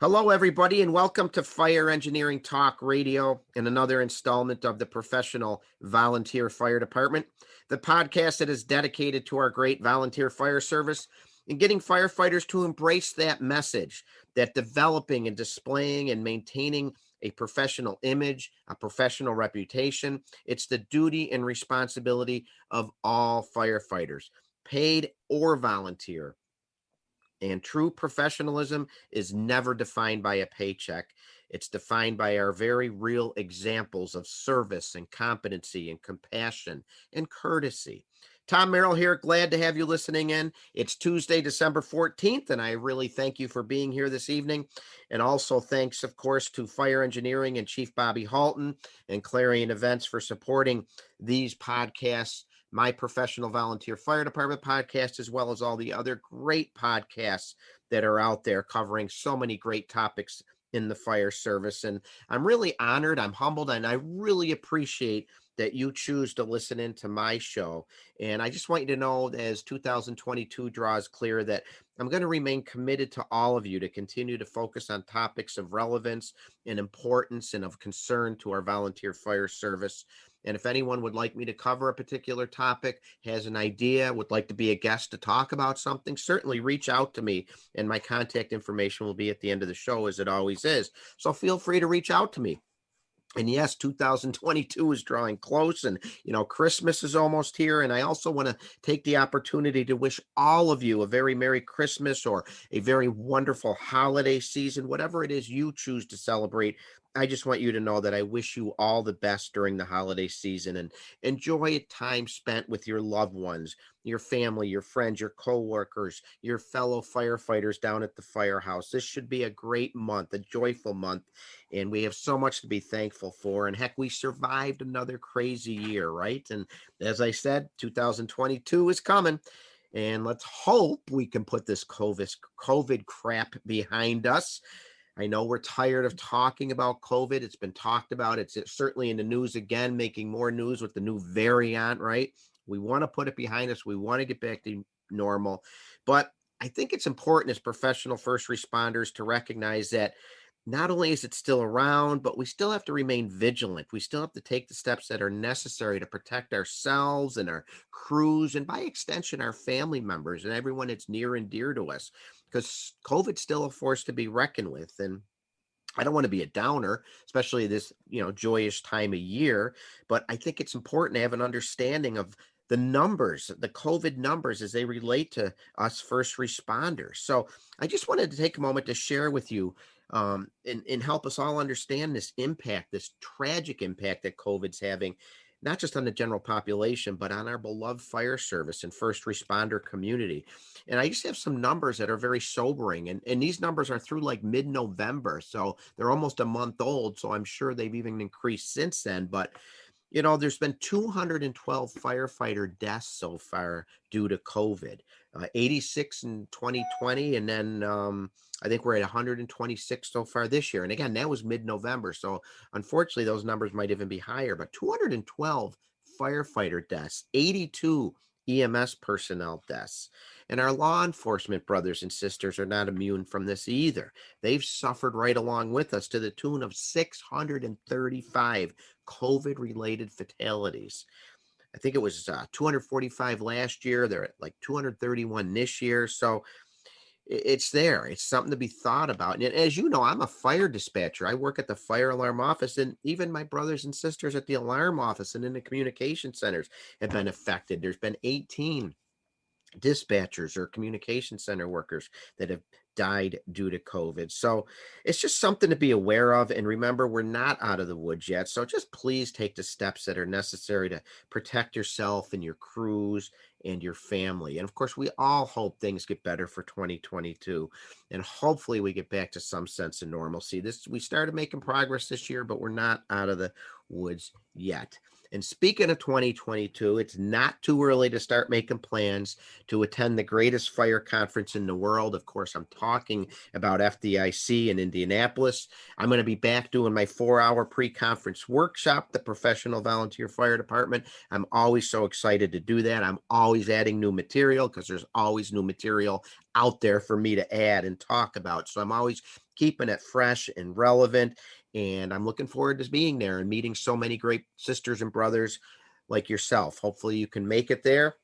Hello, everybody, and welcome to Fire Engineering Talk Radio and another installment of the Professional Volunteer Fire Department, the podcast that is dedicated to our great volunteer fire service and getting firefighters to embrace that message that developing and displaying and maintaining a professional image, a professional reputation, it's the duty and responsibility of all firefighters, paid or volunteer. And true professionalism is never defined by a paycheck. It's defined by our very real examples of service and competency and compassion and courtesy. Tom Merrill here. Glad to have you listening in. It's Tuesday, December 14th, and I really thank you for being here this evening. And also thanks, of course, to Fire Engineering and Chief Bobby Halton and Clarion Events for supporting these podcasts, my Professional Volunteer Fire Department podcast, as well as all the other great podcasts that are out there covering so many great topics in the fire service. And I'm really honored, I'm humbled, and I really appreciate that you choose to listen into my show. And I just want you to know, as 2022 draws clear, that I'm going to remain committed to all of you to continue to focus on topics of relevance and importance and of concern to our volunteer fire service. And if anyone would like me to cover a particular topic, has an idea, would like to be a guest to talk about something, certainly reach out to me, and my contact information will be at the end of the show, as it always is. So feel free to reach out to me. And yes, 2022 is drawing close, and Christmas is almost here. And I also want to take the opportunity to wish all of you a very Merry Christmas or a very wonderful holiday season, whatever it is you choose to celebrate. I just want you to know that I wish you all the best during the holiday season, and enjoy time spent with your loved ones, your family, your friends, your coworkers, your fellow firefighters down at the firehouse. This should be a great month, a joyful month, and we have so much to be thankful for. And heck, we survived another crazy year, right? And as I said, 2022 is coming. And let's hope we can put this COVID crap behind us. I know we're tired of talking about COVID. It's been talked about. It's certainly in the news again, making more news with the new variant, right? We want to put it behind us. We want to get back to normal. But I think it's important as professional first responders to recognize that not only is it still around, but we still have to remain vigilant. We still have to take the steps that are necessary to protect ourselves and our crews, and by extension, our family members and everyone that's near and dear to us, because COVID's still a force to be reckoned with. And I don't want to be a downer, especially this, joyous time of year, but I think it's important to have an understanding of the numbers, the COVID numbers, as they relate to us first responders. So I just wanted to take a moment to share with you and help us all understand this impact, this tragic impact that COVID's having, not just on the general population, but on our beloved fire service and first responder community. And I just have some numbers that are very sobering. And these numbers are through like mid-November. So they're almost a month old. So I'm sure they've even increased since then. But there's been 212 firefighter deaths so far due to COVID, 86 in 2020. And then I think we're at 126 so far this year. And again, that was mid-November. So unfortunately, those numbers might even be higher, but 212 firefighter deaths, 82 EMS personnel deaths. And our law enforcement brothers and sisters are not immune from this either. They've suffered right along with us to the tune of 635 COVID-related fatalities. I think it was 245 last year. They're at like 231 this year. So it's there. It's something to be thought about. And as you know, I'm a fire dispatcher. I work at the fire alarm office, and even my brothers and sisters at the alarm office and in the communication centers have been affected. There's been 18 dispatchers or communication center workers that have died due to COVID. So it's just something to be aware of. And remember, we're not out of the woods yet. So just please take the steps that are necessary to protect yourself and your crews and your family. And of course, we all hope things get better for 2022. And hopefully we get back to some sense of normalcy. We started making progress this year, but we're not out of the woods yet. And speaking of 2022, it's not too early to start making plans to attend the greatest fire conference in the world. Of course, I'm talking about FDIC in Indianapolis. I'm going to be back doing my 4-hour pre-conference workshop, the Professional Volunteer Fire Department. I'm always so excited to do that. I'm always adding new material because there's always new material out there for me to add and talk about. So I'm always keeping it fresh and relevant. And I'm looking forward to being there and meeting so many great sisters and brothers like yourself. Hopefully you can make it there.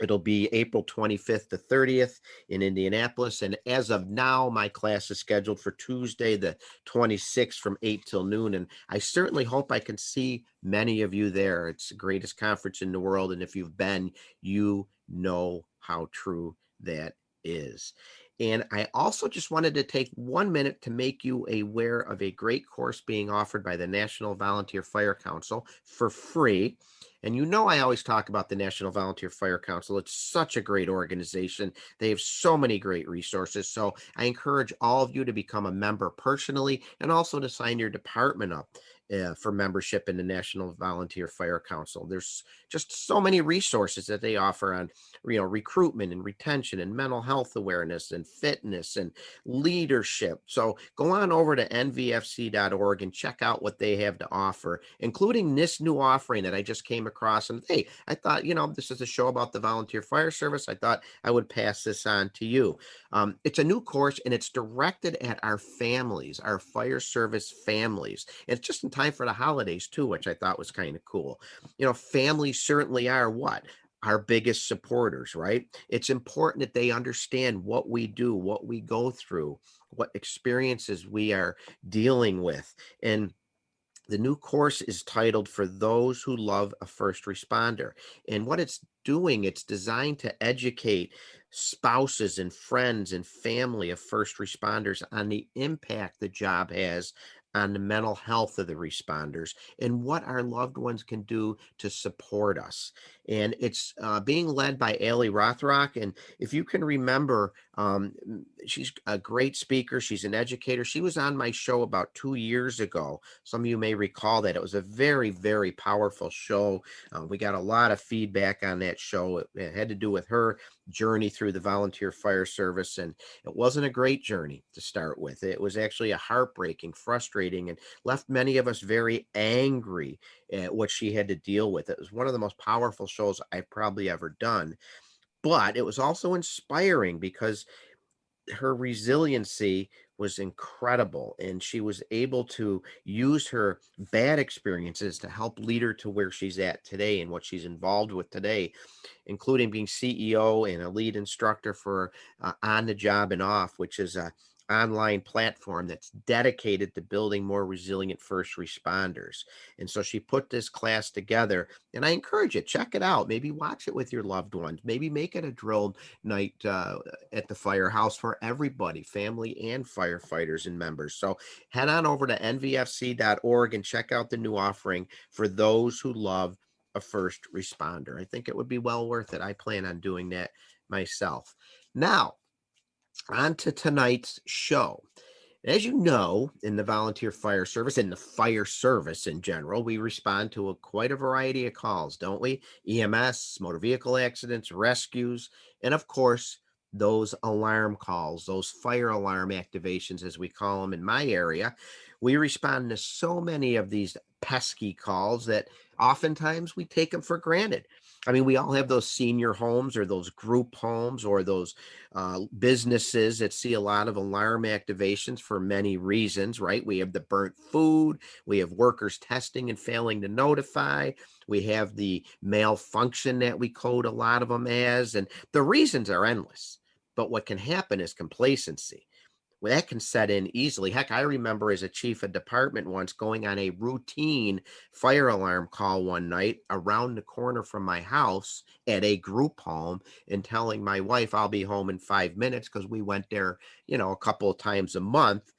It'll be April 25th to 30th in Indianapolis. And as of now, my class is scheduled for Tuesday, the 26th from 8 till noon. And I certainly hope I can see many of you there. It's the greatest conference in the world. And if you've been, you know how true that is. And I also just wanted to take 1 minute to make you aware of a great course being offered by the National Volunteer Fire Council for free. And you know, I always talk about the National Volunteer Fire Council. It's such a great organization. They have so many great resources. So I encourage all of you to become a member personally and also to sign your department up for membership in the National Volunteer Fire Council. There's just so many resources that they offer on, recruitment and retention and mental health awareness and fitness and leadership. So go on over to nvfc.org and check out what they have to offer, including this new offering that I just came across. And hey, I thought, this is a show about the volunteer fire service. I thought I would pass this on to you. It's a new course and it's directed at our families, our fire service families. And it's just in time for the holidays too, which I thought was kind of cool. Families certainly are what? Our biggest supporters, right? It's important that they understand what we do, what we go through, what experiences we are dealing with. And the new course is titled For Those Who Love a First Responder. And what it's doing, it's designed to educate spouses and friends and family of first responders on the impact the job has on the mental health of the responders and what our loved ones can do to support us. And it's being led by Allie Rothrock. And if you can remember, she's a great speaker. She's an educator. She was on my show about 2 years ago. Some of you may recall that. It was a very, very powerful show. We got a lot of feedback on that show. It had to do with her journey through the volunteer fire service. And it wasn't a great journey to start with. It was actually a heartbreaking, frustrating, and left many of us very angry at what she had to deal with. It was one of the most powerful shows I've probably ever done. But it was also inspiring because her resiliency was incredible, and she was able to use her bad experiences to help lead her to where she's at today and what she's involved with today, including being CEO and a lead instructor for On the Job and Off, which is a online platform that's dedicated to building more resilient first responders. And so she put this class together, and I encourage you, check it out. Maybe watch it with your loved ones. Maybe make it a drill night at the firehouse for everybody, family and firefighters and members. So head on over to nvfc.org and check out the new offering For Those Who Love a First Responder. I think it would be well worth it. I plan on doing that myself. Now, on to tonight's show. As you know, in the volunteer fire service, in the fire service in general, we respond to quite a variety of calls, don't we? EMS, motor vehicle accidents, rescues, and of course, those alarm calls, those fire alarm activations, as we call them in my area. We respond to so many of these pesky calls that oftentimes we take them for granted. I mean, we all have those senior homes or those group homes or those businesses that see a lot of alarm activations for many reasons, right? We have the burnt food, we have workers testing and failing to notify, we have the malfunction that we code a lot of them as, and the reasons are endless. But what can happen is complacency. Well, that can set in easily. Heck, I remember as a chief of department once going on a routine fire alarm call one night around the corner from my house at a group home and telling my wife I'll be home in 5 minutes because we went there, a couple of times a month,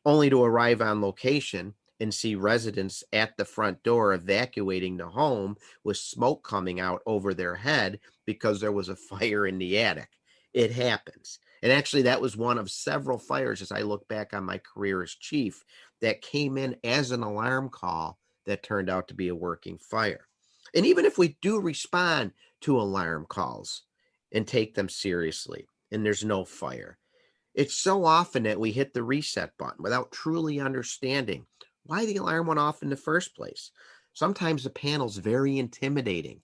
only to arrive on location and see residents at the front door evacuating the home with smoke coming out over their head because there was a fire in the attic. It happens. And actually, that was one of several fires as I look back on my career as chief that came in as an alarm call that turned out to be a working fire. And even if we do respond to alarm calls and take them seriously and there's no fire, it's so often that we hit the reset button without truly understanding why the alarm went off in the first place. Sometimes the panel's very intimidating.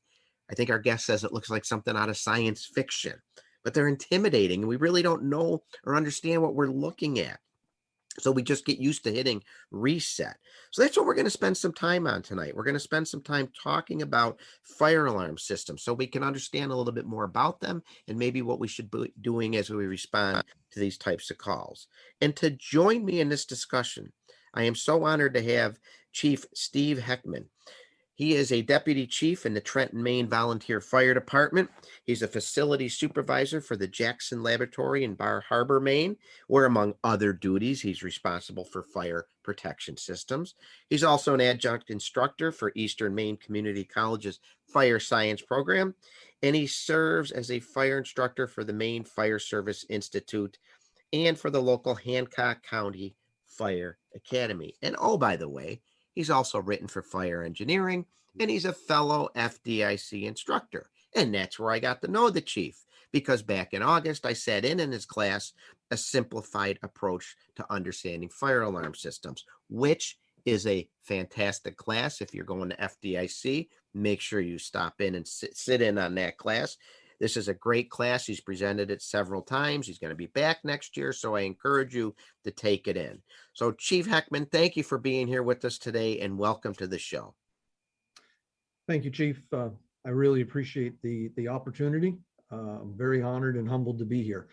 I think our guest says it looks like something out of science fiction, but they're intimidating and we really don't know or understand what we're looking at. So we just get used to hitting reset. So that's what we're going to spend some time on tonight. We're going to spend some time talking about fire alarm systems so we can understand a little bit more about them and maybe what we should be doing as we respond to these types of calls. And to join me in this discussion, I am so honored to have Chief Steve Heckman. He is a deputy chief in the Trenton, Maine Volunteer Fire Department. He's a facility supervisor for the Jackson Laboratory in Bar Harbor, Maine, where, among other duties, he's responsible for fire protection systems. He's also an adjunct instructor for Eastern Maine Community College's Fire Science program, and he serves as a fire instructor for the Maine Fire Service Institute and for the local Hancock County Fire Academy. And oh, by the way, he's also written for fire engineering, and he's a fellow FDIC instructor. And that's where I got to know the chief, because back in August, I sat in his class, A Simplified Approach to Understanding Fire Alarm Systems, which is a fantastic class. If you're going to FDIC, make sure you stop in and sit in on that class. This is a great class. He's presented it several times. He's going to be back next year, so I encourage you to take it in. So, Chief Heckman, thank you for being here with us today, and welcome to the show. Thank you, Chief. I really appreciate the opportunity. I'm very honored and humbled to be here.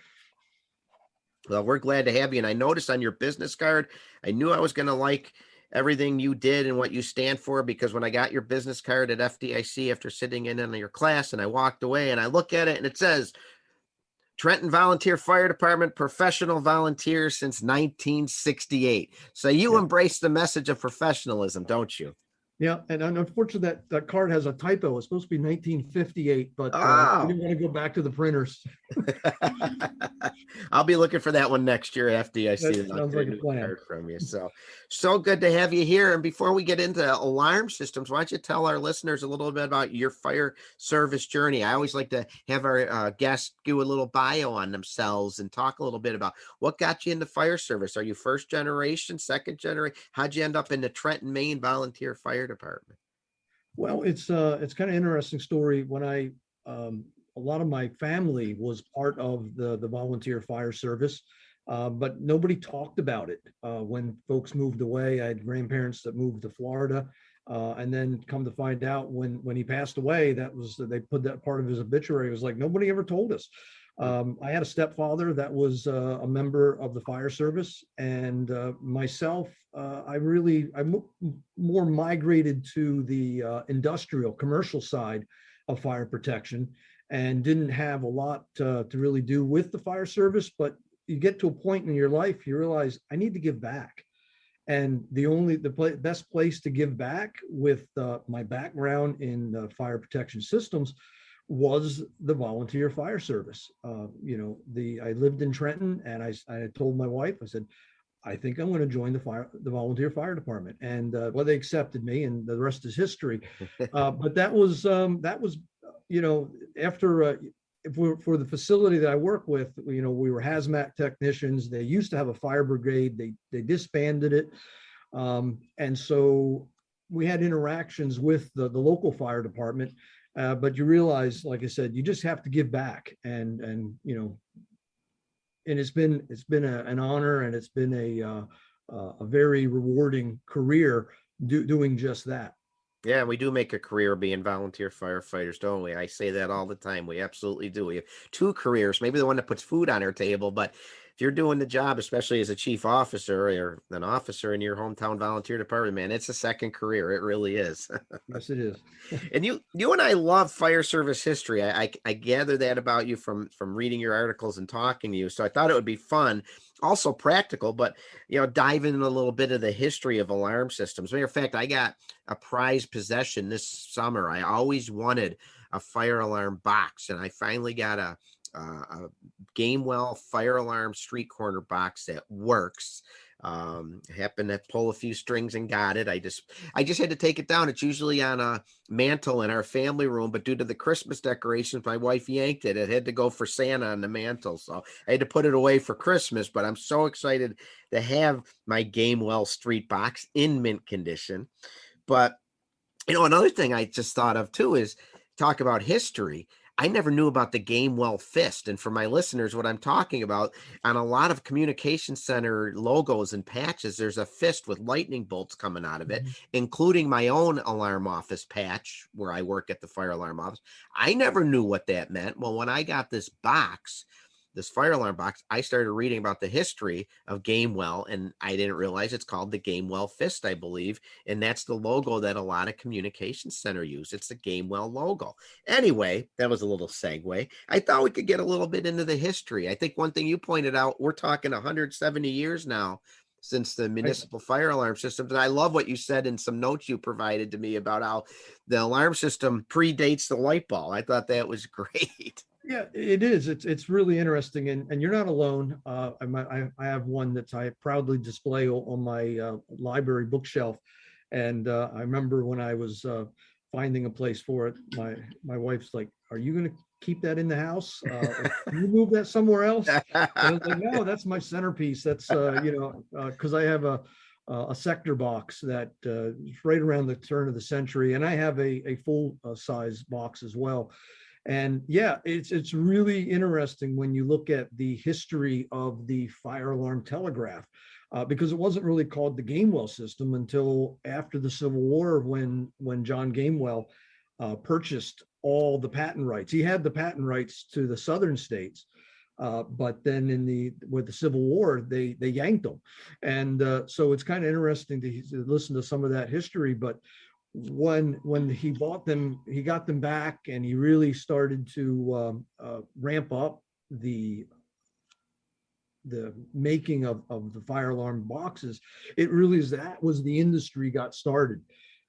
Well, we're glad to have you. And I noticed on your business card, I knew I was going to like everything you did and what you stand for, because when I got your business card at FDIC after sitting in on your class and I walked away and I look at it and it says, Trenton Volunteer Fire Department, professional volunteer since 1968. So you embrace the message of professionalism, don't you? Yeah, and unfortunately, that card has a typo. It's supposed to be 1958, but we didn't want to go back to the printers. I'll be looking for that one next year at FDIC. That sounds like a plan. From you. So good to have you here. And before we get into alarm systems, why don't you tell our listeners a little bit about your fire service journey? I always like to have our guests do a little bio on themselves and talk a little bit about what got you into fire service. Are you first generation, second generation? How'd you end up in the Trenton, Maine Volunteer Fire Department? Well, it's kind of interesting story. When a lot of my family was part of the volunteer fire service, but nobody talked about it. When folks moved away, I had grandparents that moved to Florida, and then come to find out when he passed away, they put that part of his obituary. It was like nobody ever told us. I had a stepfather that was a member of the fire service, and myself, I more migrated to the industrial, commercial side of fire protection, and didn't have a lot to really do with the fire service. But you get to a point in your life, you realize I need to give back. And the best place to give back with my background in fire protection systems was the volunteer fire service. I lived in Trenton, and I told my wife, I said, I think I'm going to join the volunteer fire department. And they accepted me, and the rest is history. But that was after for the facility that I work with, we were hazmat technicians. They used to have a fire brigade. They disbanded it. And so we had interactions with the local fire department. But you realize, like I said, you just have to give back, and it's been an honor, and it's been a very rewarding career doing just that. Yeah, we do make a career being volunteer firefighters, don't we? I say that all the time. We absolutely do. We have two careers, maybe the one that puts food on our table, but if you're doing the job, especially as a chief officer or an officer in your hometown volunteer department, man, it's a second career. It really is. Yes, it is. And you and I love fire service history. I gather that about you from reading your articles and talking to you. So I thought it would be fun, also practical, but dive into a little bit of the history of alarm systems. Matter of fact, I got a prized possession this summer. I always wanted a fire alarm box, and I finally got a Gamewell fire alarm street corner box that works. Happened to pull a few strings and got it. I just had to take it down. It's usually on a mantle in our family room, but due to the Christmas decorations, my wife yanked it. It had to go for Santa on the mantle, so I had to put it away for Christmas. But I'm so excited to have my Gamewell Street box in mint condition. But another thing I just thought of too is talk about history. I never knew about the Gamewell fist. And for my listeners, what I'm talking about, on a lot of communication center logos and patches, there's a fist with lightning bolts coming out of it, Mhm. including my own alarm office patch where I work at the fire alarm office. I never knew what that meant. Well, when I got this fire alarm box, I started reading about the history of Gamewell, and I didn't realize it's called the Gamewell fist, I believe. And that's the logo that a lot of communication center use. It's the Gamewell logo. Anyway, that was a little segue. I thought we could get a little bit into the history. I think one thing you pointed out, we're talking 170 years now since the Right. municipal fire alarm systems. And I love what you said in some notes you provided to me about how the alarm system predates the light bulb. I thought that was great. Yeah, it is. It's really interesting, and you're not alone. I have one that I proudly display on my library bookshelf, and I remember when I was finding a place for it, my wife's like, "Are you going to keep that in the house? Or can you move that somewhere else?" And I was like, "No, that's my centerpiece. That's because I have a sector box that is right around the turn of the century, and I have a full size box as well." And yeah, it's really interesting when you look at the history of the fire alarm telegraph, because it wasn't really called the Gamewell system until after the Civil War, when John Gamewell purchased all the patent rights. He had the patent rights to the southern states, but then with the Civil War, they yanked them, and so it's kind of interesting to listen to some of that history, but when he bought them, he got them back, and he really started to ramp up the making of the fire alarm boxes. It really is, that was the industry got started,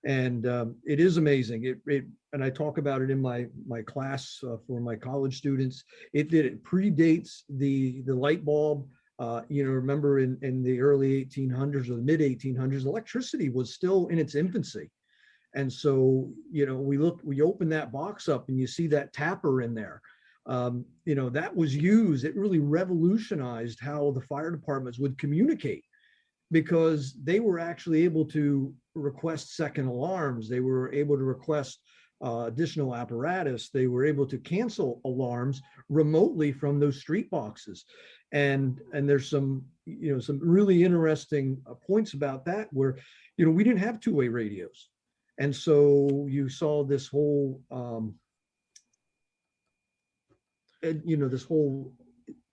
and it is amazing. It and I talk about it in my class for my college students. It predates the light bulb. Remember in the early 1800s or the mid 1800s, electricity was still in its infancy. And so, we open that box up and you see that tapper in there. That was used. It really revolutionized how the fire departments would communicate, because they were actually able to request second alarms. They were able to request additional apparatus. They were able to cancel alarms remotely from those street boxes. And there's some really interesting points about that, where we didn't have two-way radios. And so you saw this whole, this whole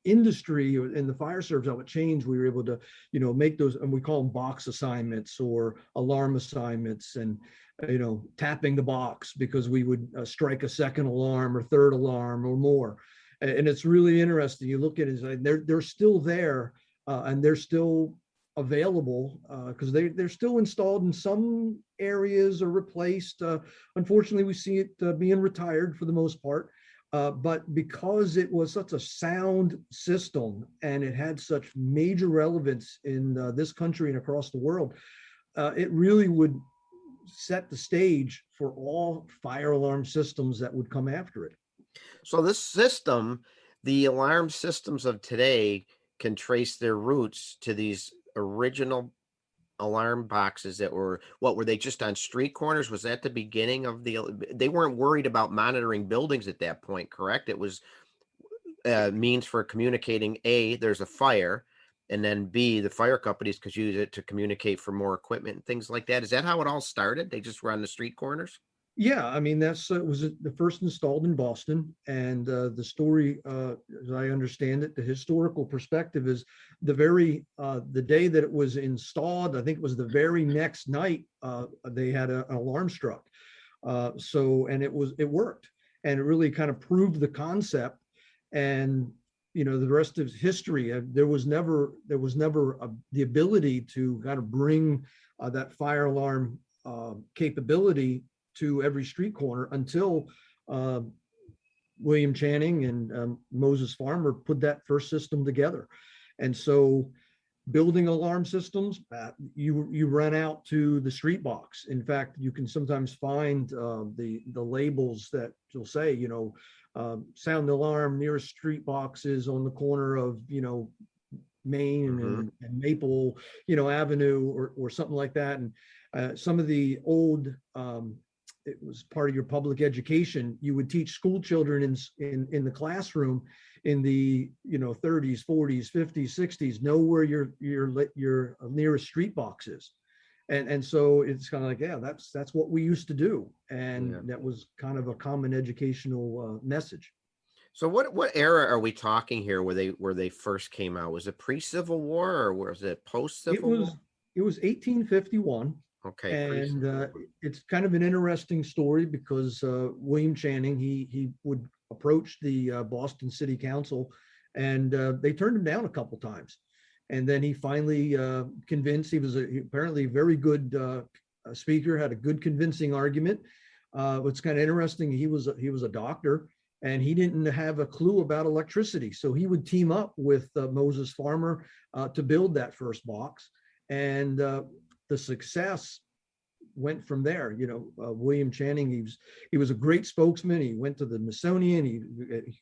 industry in the fire service, how it changed. We were able to, make those, and we call them box assignments or alarm assignments, and, tapping the box because we would strike a second alarm or third alarm or more. And it's really interesting. You look at it, they're still there, and they're still available, because they're still installed in some areas or replaced. Unfortunately, we see it being retired for the most part. But because it was such a sound system and it had such major relevance in this country and across the world, it really would set the stage for all fire alarm systems that would come after it. So this system, the alarm systems of today can trace their roots to these original alarm boxes that were they, just on street corners? Was that the beginning of they weren't worried about monitoring buildings at that point, correct? It was means for communicating. There's a fire, and then B, the fire companies could use it to communicate for more equipment and things like that. Is that how it all started? They just were on the street corners? Yeah, I mean, that's was the first installed in Boston, and the story, as I understand it, the historical perspective is the day that it was installed. I think it was the very next night they had an alarm struck. And it worked, and it really kind of proved the concept. And the rest is history. There was never the ability to kind of bring that fire alarm capability to every street corner until William Channing and Moses Farmer put that first system together. And so building alarm systems, you run out to the street box. In fact, you can sometimes find the labels that will say, sound alarm nearest street boxes on the corner of, Main and Maple, Avenue or something like that. And some of the old, it was part of your public education. You would teach school children in the classroom in the 30s, 40s, 50s, 60s, know where your nearest street box is. And so it's kind of like, yeah, that's what we used to do. And that was kind of a common educational message. So what era are we talking here where they first came out? Was it pre-Civil War or was it post-Civil War? It was 1851. Okay. And it's kind of an interesting story because William Channing, he would approach the Boston City Council, and they turned him down a couple times. And then he finally convinced. He was apparently a very good speaker, had a good convincing argument. What's kind of interesting, he was a doctor, and he didn't have a clue about electricity. So he would team up with Moses Farmer to build that first box. And the success went from there. William Channing, he was a great spokesman. He went to the Smithsonian. He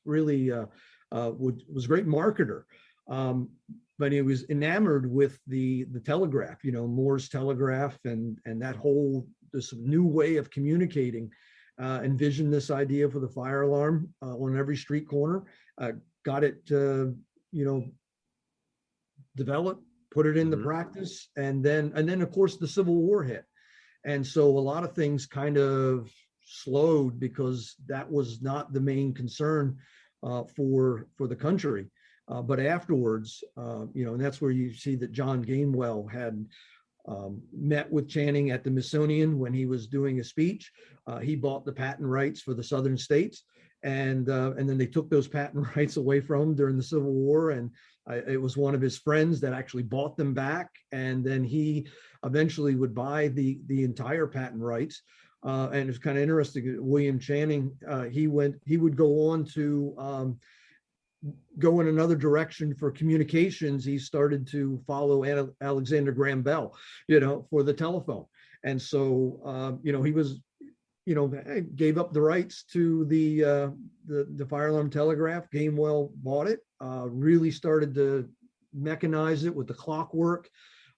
really was a great marketer. But he was enamored with the telegraph, Moore's telegraph, and that whole this new way of communicating. Envisioned this idea for the fire alarm on every street corner. Got it, developed, put it into practice, and then of course the Civil War hit, and so a lot of things kind of slowed because that was not the main concern for the country. But afterwards, and that's where you see that John Gainwell had met with Channing at the Smithsonian when he was doing a speech. He bought the patent rights for the southern states, and then they took those patent rights away from him during the Civil War, and it was one of his friends that actually bought them back, and then he eventually would buy the entire patent rights. And it's kind of interesting. William Channing, he would go on to go in another direction for communications. He started to follow Alexander Graham Bell, for the telephone. And so, he was, gave up the rights to the fire alarm telegraph. Gainwell bought it, really started to mechanize it with the clockwork,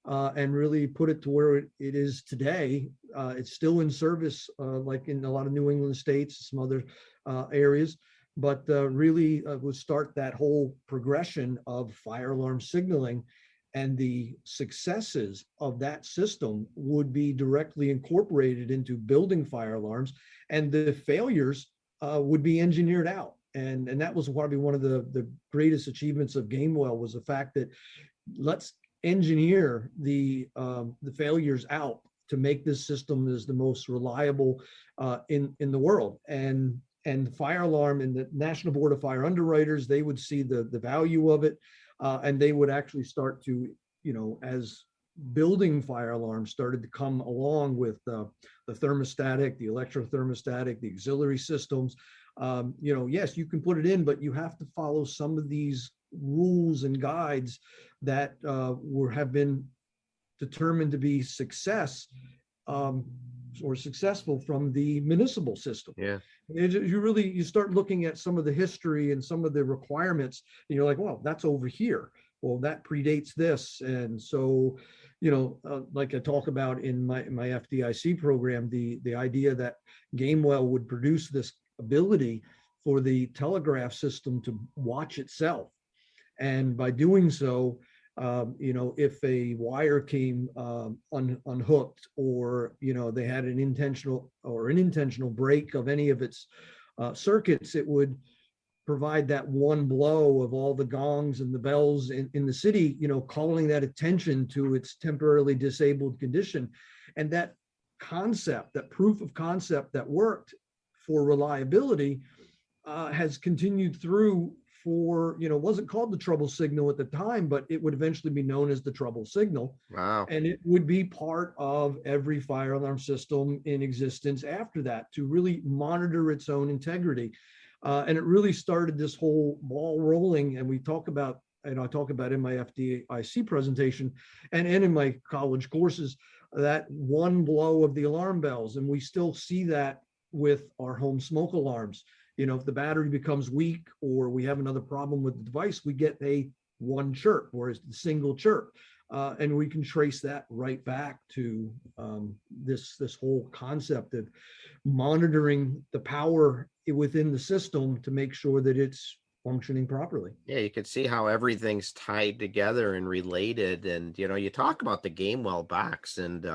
and really put it to where it is today. It's still in service, like in a lot of New England states, some other areas. But really would start that whole progression of fire alarm signaling, and the successes of that system would be directly incorporated into building fire alarms, and the failures would be engineered out. And that was probably one of the greatest achievements of Gainwell, was the fact that let's engineer the failures out to make this system as the most reliable in the world. And the fire alarm and the National Board of Fire Underwriters, they would see the value of it, and they would actually start to, as building fire alarms started to come along with the thermostatic, the electrothermostatic, the auxiliary systems, yes, you can put it in, but you have to follow some of these rules and guides that have been determined to be successful from the municipal system. Yeah. You start looking at some of the history and some of the requirements, and you're like, well, that's over here. Well, that predates this. And so, like I talk about in my FDIC program, the idea that Gainwell would produce this ability for the telegraph system to watch itself. And by doing so, if a wire came unhooked, or they had an intentional break of any of its circuits, it would provide that one blow of all the gongs and the bells in the city, calling that attention to its temporarily disabled condition. And that concept, that proof of concept that worked for reliability, has continued through for, wasn't called the trouble signal at the time, but it would eventually be known as the trouble signal. Wow. And it would be part of every fire alarm system in existence after that, to really monitor its own integrity. And it really started this whole ball rolling. And we talk about, and I talk about in my FDIC presentation and in my college courses, that one blow of the alarm bells. And we still see that with our home smoke alarms. If the battery becomes weak or we have another problem with the device, we get a one chirp or a single chirp. And we can trace that right back to this whole concept of monitoring the power within the system to make sure that it's functioning properly. Yeah, you can see how everything's tied together and related. And, you talk about the Gamewell box. And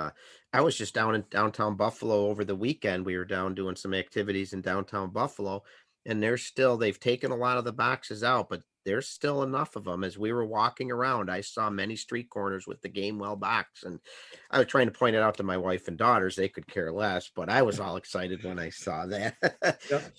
I was just down in downtown Buffalo over the weekend. We were down doing some activities in downtown Buffalo. And they've taken a lot of the boxes out, but there's still enough of them. As we were walking around, I saw many street corners with the Gamewell box. And I was trying to point it out to my wife and daughters. They could care less, but I was all excited when I saw that. Yep.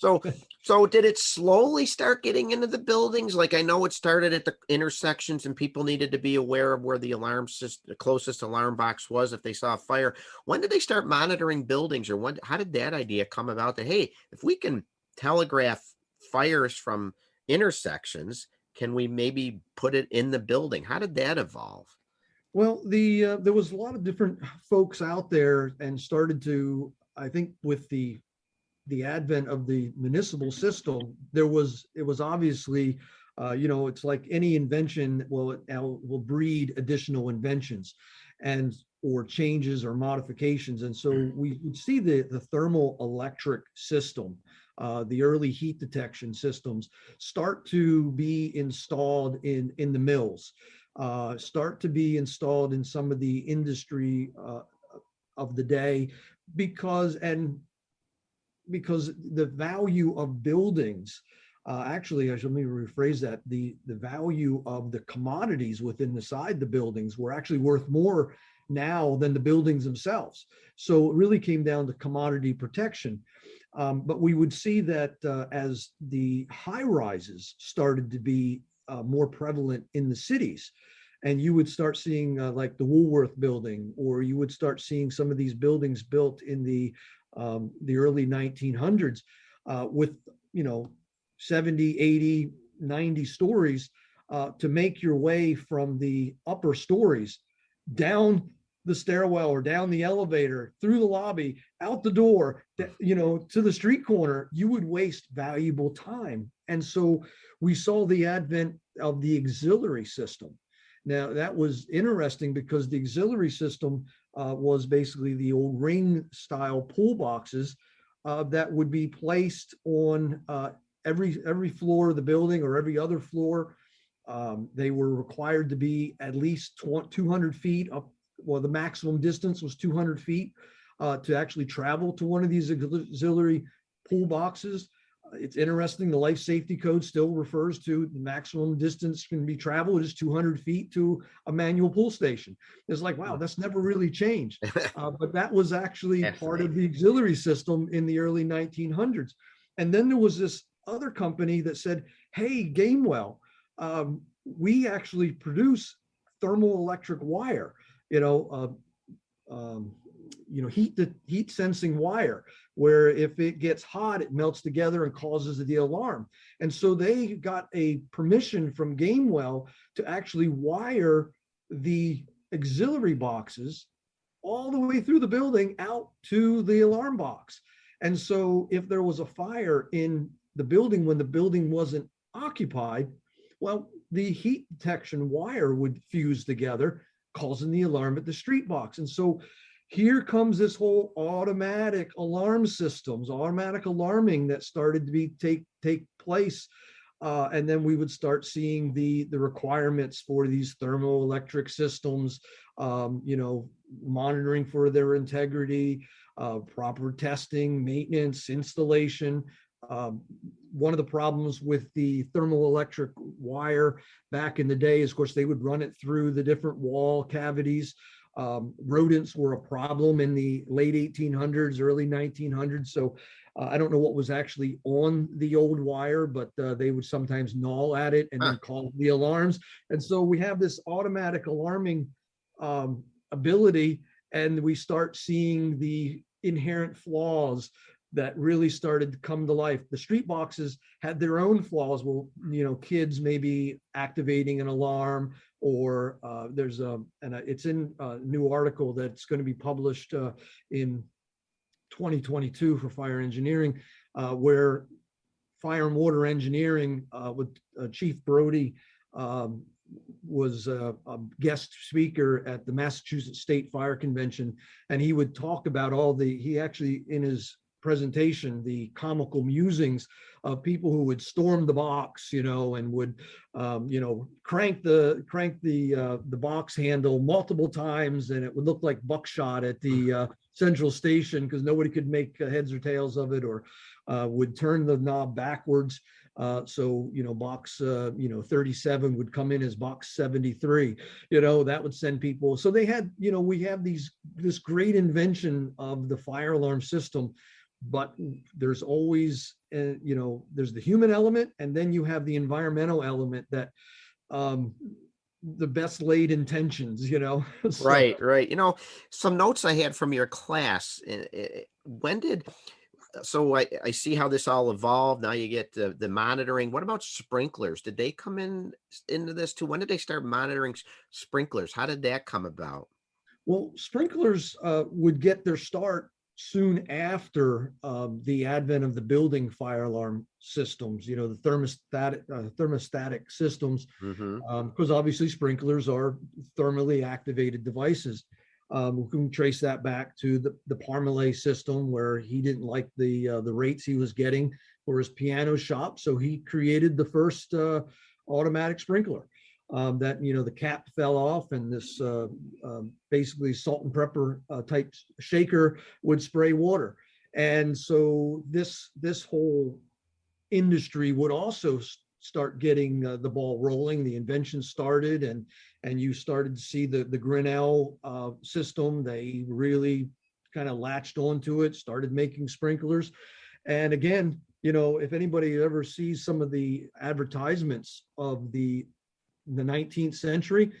So did it slowly start getting into the buildings? Like, I know it started at the intersections and people needed to be aware of where the the closest alarm box was if they saw a fire. When did they start monitoring buildings, or how did that idea come about that, hey, if we can telegraph fires from intersections, can we maybe put it in the building? How did that evolve? Well, there was a lot of different folks out there and started to, I think, with the advent of the municipal system, it was obviously, it's like any invention will breed additional inventions or changes or modifications. And so we would see the thermal electric system, the early heat detection systems start to be installed in the mills, start to be installed in some of the industry of the day, because the value of buildings, actually, let me rephrase that, the value of the commodities within the buildings were actually worth more now than the buildings themselves. So it really came down to commodity protection. But we would see that as the high rises started to be more prevalent in the cities, and you would start seeing like the Woolworth building, or you would start seeing some of these buildings built in the early 1900s with 70, 80, 90 stories, to make your way from the upper stories down the stairwell or down the elevator, through the lobby, out the door, to the street corner, you would waste valuable time. And so we saw the advent of the auxiliary system. Now, that was interesting because the auxiliary system was basically the old ring style pool boxes that would be placed on every floor of the building or every other floor. They were required to be at least 200 feet up. Well, the maximum distance was 200 feet to actually travel to one of these auxiliary pool boxes. It's interesting, the life safety code still refers to the maximum distance can be traveled is 200 feet to a manual pool station. It's like, wow, that's never really changed. But that was actually part of the auxiliary system in the early 1900s. And then there was this other company that said, hey, Gamewell, we actually produce thermal electric wire, heat sensing wire, where if it gets hot, it melts together and causes the alarm. And so they got a permission from Gamewell to actually wire the auxiliary boxes all the way through the building out to the alarm box. And so if there was a fire in the building when the building wasn't occupied, well, the heat detection wire would fuse together, causing the alarm at the street box. And so here comes this whole automatic alarm systems, automatic alarming that started to take place. And then we would start seeing the requirements for these thermoelectric systems, monitoring for their integrity, proper testing, maintenance, installation. One of the problems with the thermoelectric wire back in the day is, of course, they would run it through the different wall cavities. Rodents were a problem in the late 1800s, early 1900s. So I don't know what was actually on the old wire, but they would sometimes gnaw at it and then call the alarms. And so we have this automatic alarming ability, and we start seeing the inherent flaws, that really started to come to life. The street boxes had their own flaws. Well, kids maybe activating an alarm, or it's in a new article that's going to be published in 2022 for fire engineering, where fire and water engineering with Chief Brody was a guest speaker at the Massachusetts State Fire Convention, and he would talk about he actually, in his presentation, the comical musings of people who would storm the box, and would, crank the box handle multiple times, and it would look like buckshot at the central station because nobody could make heads or tails of it, or would turn the knob backwards. So, box, 37 would come in as box 73, that would send people. So they had, we have this great invention of the fire alarm system, but there's always, there's the human element, and then you have the environmental element that, the best laid intentions, So, Right. Some notes I had from your class. So I see how this all evolved. Now you get the monitoring. What about sprinklers? Did they come into this too? When did they start monitoring sprinklers? How did that come about? Well, sprinklers would get their start soon after the advent of the building fire alarm systems, the thermostatic systems, because obviously sprinklers are thermally activated devices. We can trace that back to the Parmalee system, where he didn't like the rates he was getting for his piano shop, so he created the first automatic sprinkler. That the cap fell off, and this basically salt and pepper type shaker would spray water, and so this whole industry would also start getting the ball rolling. The invention started, and you started to see the Grinnell system. They really kind of latched onto it, started making sprinklers, and again, if anybody ever sees some of the advertisements of the 19th century,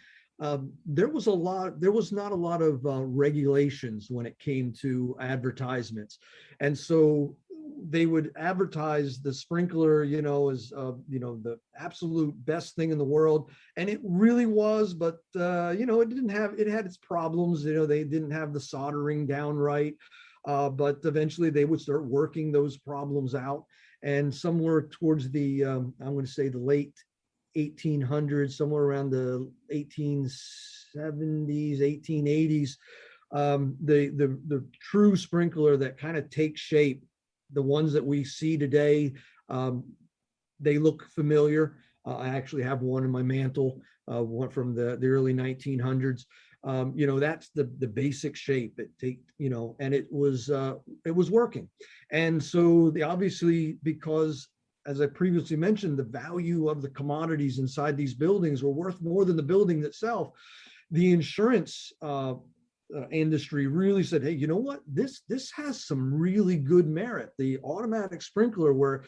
there was not a lot of regulations when it came to advertisements, and so they would advertise the sprinkler, as the absolute best thing in the world, and it really was. But it had its problems. They didn't have the soldering down right, but eventually they would start working those problems out, and somewhere towards the I'm going to say the late 1800s, somewhere around the 1870s, 1880s, the true sprinkler that kind of takes shape, the ones that we see today, they look familiar. I actually have one in my mantle, one from the early 1900s. That's the basic shape. And it was working. And so obviously, because, as I previously mentioned, the value of the commodities inside these buildings were worth more than the building itself, the insurance industry really said, hey, you know what? This has some really good merit. The automatic sprinkler, where,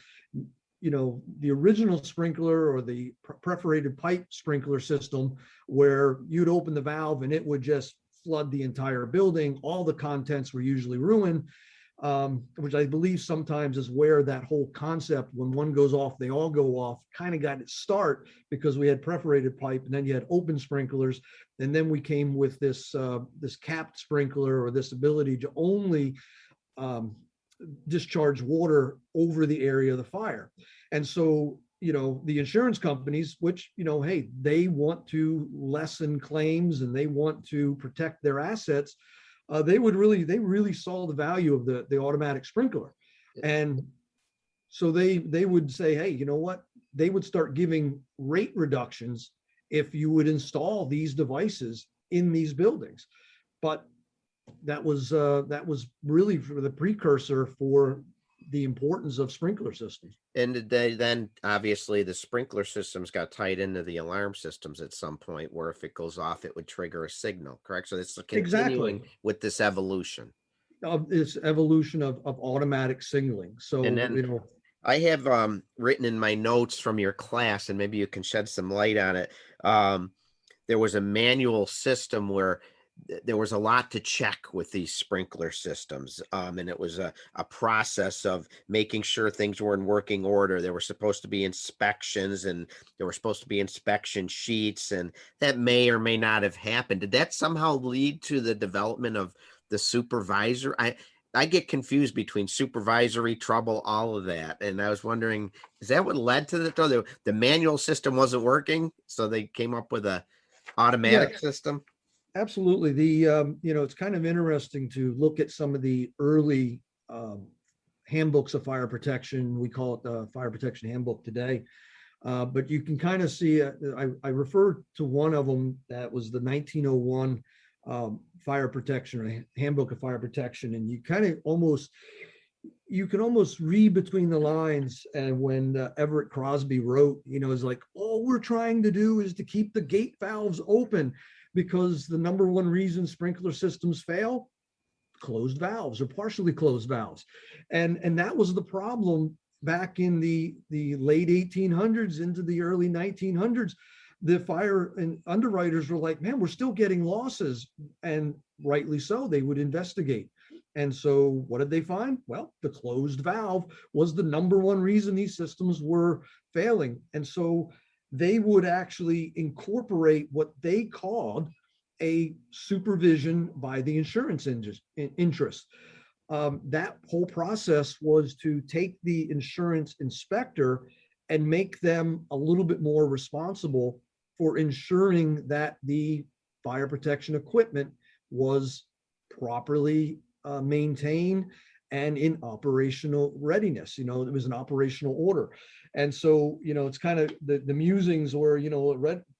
the original sprinkler, or the perforated pipe sprinkler system, where you'd open the valve and it would just flood the entire building. All the contents were usually ruined. Which I believe sometimes is where that whole concept, when one goes off, they all go off, kind of got its start, because we had perforated pipe, and then you had open sprinklers, and then we came with this capped sprinkler, or this ability to only discharge water over the area of the fire. And so, the insurance companies, which, hey, they want to lessen claims and they want to protect their assets. They really saw the value of the automatic sprinkler. And so they would say, hey, you know what? They would start giving rate reductions if you would install these devices in these buildings. But that was really for the precursor for the importance of sprinkler systems. And then obviously the sprinkler systems got tied into the alarm systems at some point, where if it goes off, it would trigger a signal, correct? So it's continuing with this evolution. Of this evolution of automatic signaling. So, and then I have written in my notes from your class, and maybe you can shed some light on it. There was a manual system where there was a lot to check with these sprinkler systems. And it was a process of making sure things were in working order. There were supposed to be inspections, and there were supposed to be inspection sheets, and that may or may not have happened. Did that somehow lead to the development of the supervisor? I get confused between supervisory trouble, all of that. And I was wondering, is that what led to the manual system wasn't working? So they came up with a Yeah, automatic system? absolutely. It's kind of interesting to look at some of the early handbooks of fire protection. We call it the Fire Protection Handbook today. But you can kind of see, I refer to one of them that was the 1901 Fire Protection, or Handbook of Fire Protection. And you can almost read between the lines. And when Everett Crosby wrote, is like, all we're trying to do is to keep the gate valves open, because the number one reason sprinkler systems fail, closed valves or partially closed valves. And that was the problem back in the late 1800s into the early 1900s. The fire and underwriters were like, man, we're still getting losses. And rightly so, they would investigate. And so what did they find? Well, the closed valve was the number one reason these systems were failing. And so they would actually incorporate what they called a supervision by the insurance interest. That whole process was to take the insurance inspector and make them a little bit more responsible for ensuring that the fire protection equipment was properly maintained and in operational readiness. It was an operational order. And so, it's kind of the musings were,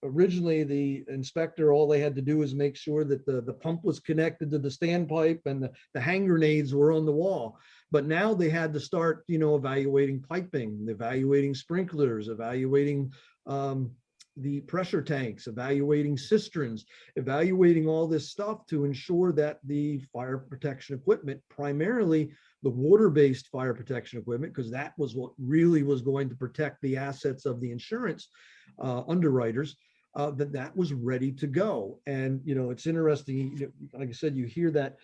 originally the inspector, all they had to do is make sure that the pump was connected to the standpipe and the hand grenades were on the wall. But now they had to start, evaluating piping, evaluating sprinklers, evaluating the pressure tanks, evaluating cisterns, evaluating all this stuff to ensure that the fire protection equipment, primarily the water-based fire protection equipment, because that was what really was going to protect the assets of the insurance underwriters, that was ready to go. And, it's interesting, like I said, you hear that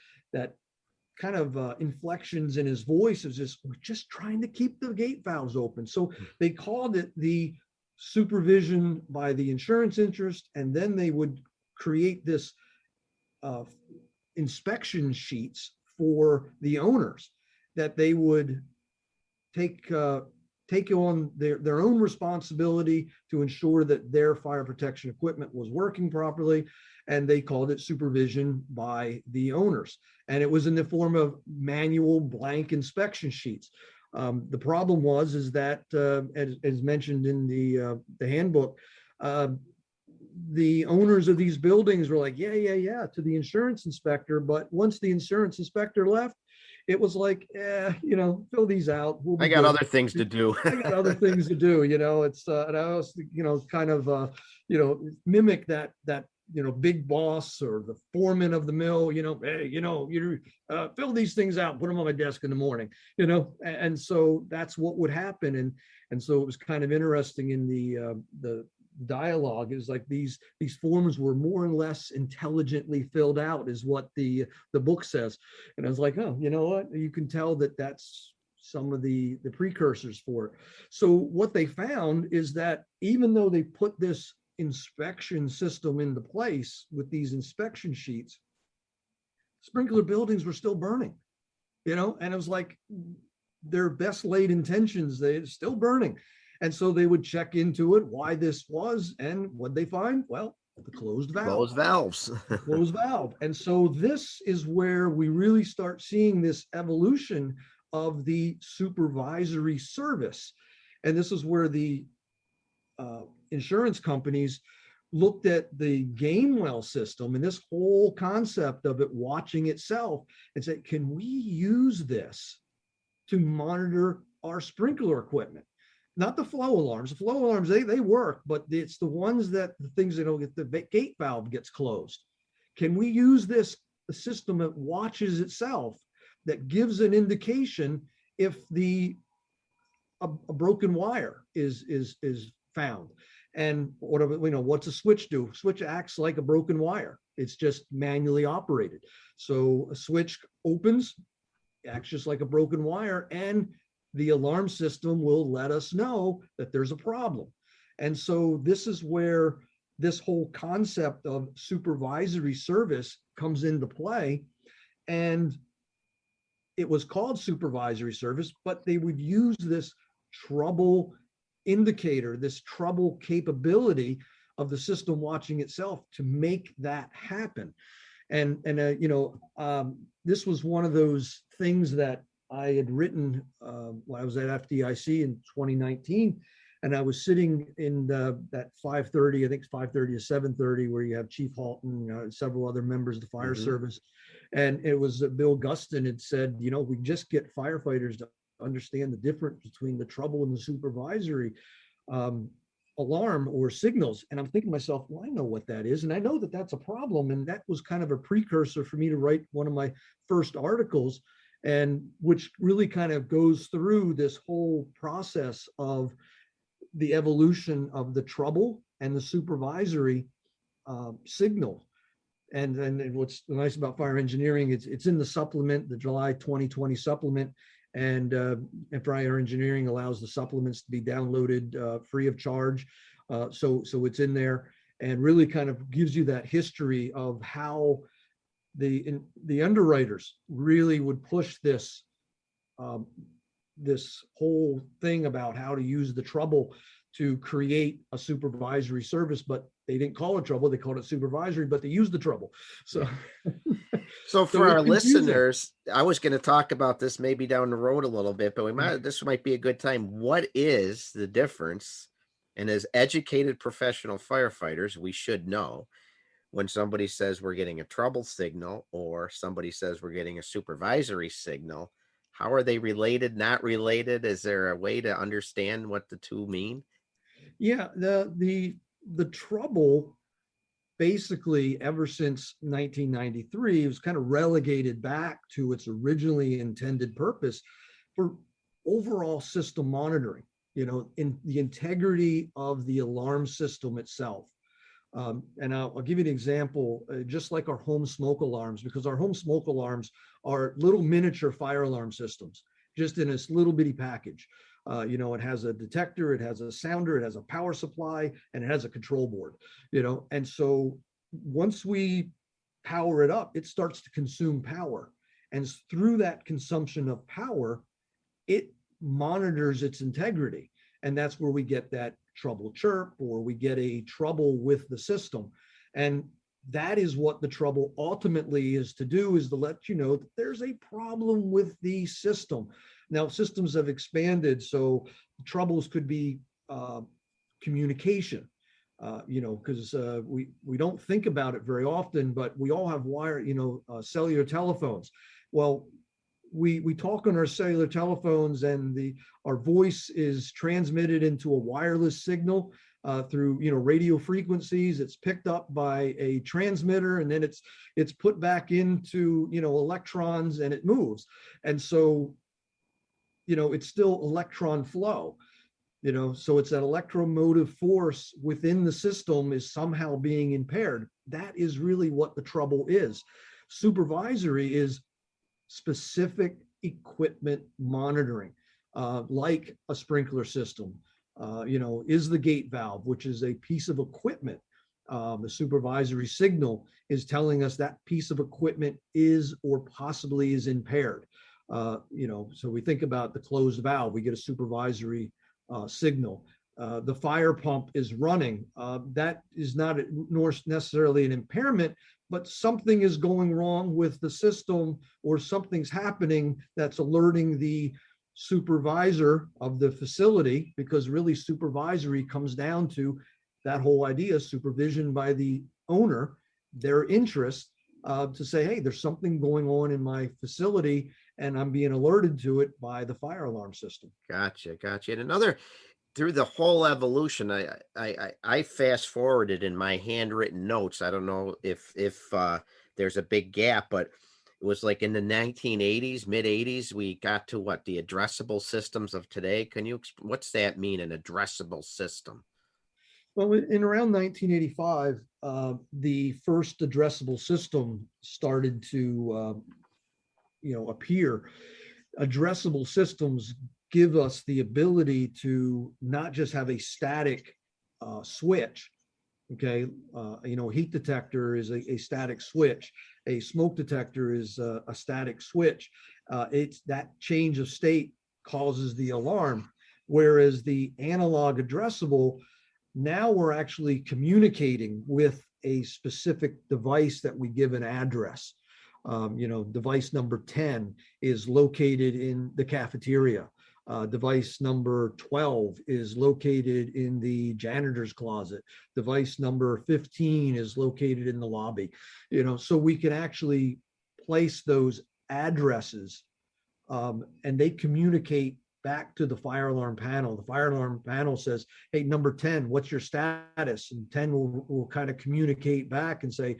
kind of inflections in his voice is just, we're just trying to keep the gate valves open. So they called it the supervision by the insurance interest, and then they would create this inspection sheets for the owners that they would take on their own responsibility to ensure that their fire protection equipment was working properly. And they called it supervision by the owners. And it was in the form of manual blank inspection sheets. The problem is that, as mentioned in the handbook, the owners of these buildings were like, yeah, to the insurance inspector. But once the insurance inspector left, it was like, fill these out. I got other things to do. I got other things to do. It's, and I also, kind of, mimic that big boss or the foreman of the mill, hey, you fill these things out, put them on my desk in the morning, and so that's what would happen. And so it was kind of interesting in the dialogue is like these forms were more or less intelligently filled out is what the book says. And I was like, oh, you know what, you can tell that that's some of the precursors for it. So what they found is that even though they put this inspection system into place with these inspection sheets, sprinkler buildings were still burning, and it was like their best laid intentions, they're still burning. And so they would check into it, why this was, and what they find? Well, the closed valve. Closed valves. Closed valve. And so this is where we really start seeing this evolution of the supervisory service. And this is where the insurance companies looked at the game well system and this whole concept of it watching itself and said, can we use this to monitor our sprinkler equipment? Not the flow alarms. The flow alarms, they work, but it's the ones that the things that don't get the gate valve gets closed. Can we use this system that watches itself that gives an indication if a broken wire is found? And what's a switch do? Switch acts like a broken wire. It's just manually operated. So a switch opens, acts just like a broken wire, and the alarm system will let us know that there's a problem. And so this is where this whole concept of supervisory service comes into play. And it was called supervisory service, but they would use this trouble indicator, this trouble capability of the system watching itself to make that happen. And this was one of those things that I had written when I was at FDIC in 2019, and I was sitting in that 5:30, I think it's 5:30 to 7:30, where you have Chief Halton, several other members of the fire service, and it was Bill Guston had said, we just get firefighters to understand the difference between the trouble and the supervisory alarm or signals. And I'm thinking to myself, well, I know what that is. And I know that that's a problem. And that was kind of a precursor for me to write one of my first articles, and which really kind of goes through this whole process of the evolution of the trouble and the supervisory signal. And what's nice about fire engineering, it's in the supplement, the July 2020 supplement. And fire engineering allows the supplements to be downloaded free of charge. So it's in there, and really kind of gives you that history of how the underwriters really would push this this whole thing about how to use the trouble to create a supervisory service. But they didn't call it trouble, they called it supervisory, but they used the trouble. So for our listeners, I was going to talk about this maybe down the road a little bit, but this might be a good time. What is the difference? And as educated professional firefighters, we should know when somebody says we're getting a trouble signal or somebody says we're getting a supervisory signal. How are they related, not related? Is there a way to understand what the two mean? Yeah, the trouble, basically ever since 1993, was kind of relegated back to its originally intended purpose for overall system monitoring, in the integrity of the alarm system itself. And I'll give you an example, just like our home smoke alarms, because our home smoke alarms are little miniature fire alarm systems, just in this little bitty package. It has a detector, it has a sounder, it has a power supply, and it has a control board, and so once we power it up, it starts to consume power. And through that consumption of power, it monitors its integrity. And that's where we get that trouble chirp, or we get a trouble with the system. And that is what the trouble ultimately is to do, is to let you know that there's a problem with the system. Now, systems have expanded, so troubles could be communication, because we don't think about it very often, but we all have cellular telephones. Well, we talk on our cellular telephones, and our voice is transmitted into a wireless signal through radio frequencies. It's picked up by a transmitter, and then it's put back into electrons, and it moves. And so it's still electron flow. So it's that electromotive force within the system is somehow being impaired. That is really what the trouble is. Supervisory is specific equipment monitoring, like a sprinkler system, is the gate valve, which is a piece of equipment. The supervisory signal is telling us that piece of equipment is or possibly is impaired. So we think about the closed valve, we get a supervisory signal. The fire pump is running. That is not nor necessarily an impairment, but something is going wrong with the system, or something's happening that's alerting the supervisor of the facility, because really supervisory comes down to that whole idea, supervision by the owner, their interest to say, hey, there's something going on in my facility, and I'm being alerted to it by the fire alarm system. Gotcha. And through the whole evolution, I fast forwarded in my handwritten notes. I don't know if there's a big gap, but it was like in the 1980s, mid 80s, we got to the addressable systems of today. What's that mean, an addressable system? Well, in around 1985, the first addressable system started to, appear. Addressable systems give us the ability to not just have a static switch. Okay, heat detector is a static switch. A smoke detector is a static switch. It's that change of state causes the alarm, whereas the analog addressable, now we're actually communicating with a specific device that we give an address. Device number 10 is located in the cafeteria. Device number 12 is located in the janitor's closet. Device number 15 is located in the lobby. So we can actually place those addresses, and they communicate back to the fire alarm panel. The fire alarm panel says, hey, number 10, what's your status? And 10 will kind of communicate back and say,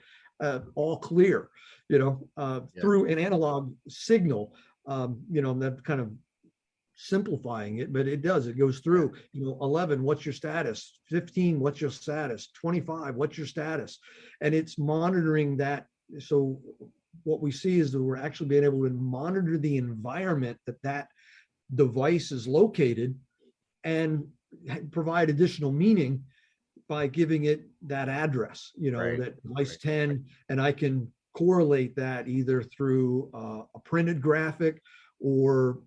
all clear, through an analog signal. That kind of simplifying it, but it does. It goes through, 11, what's your status? 15, what's your status? 25, what's your status? And it's monitoring that. So what we see is that we're actually being able to monitor the environment that device is located and provide additional meaning by giving it that address, Right. that device Right. 10, and I can correlate that either through a printed graphic or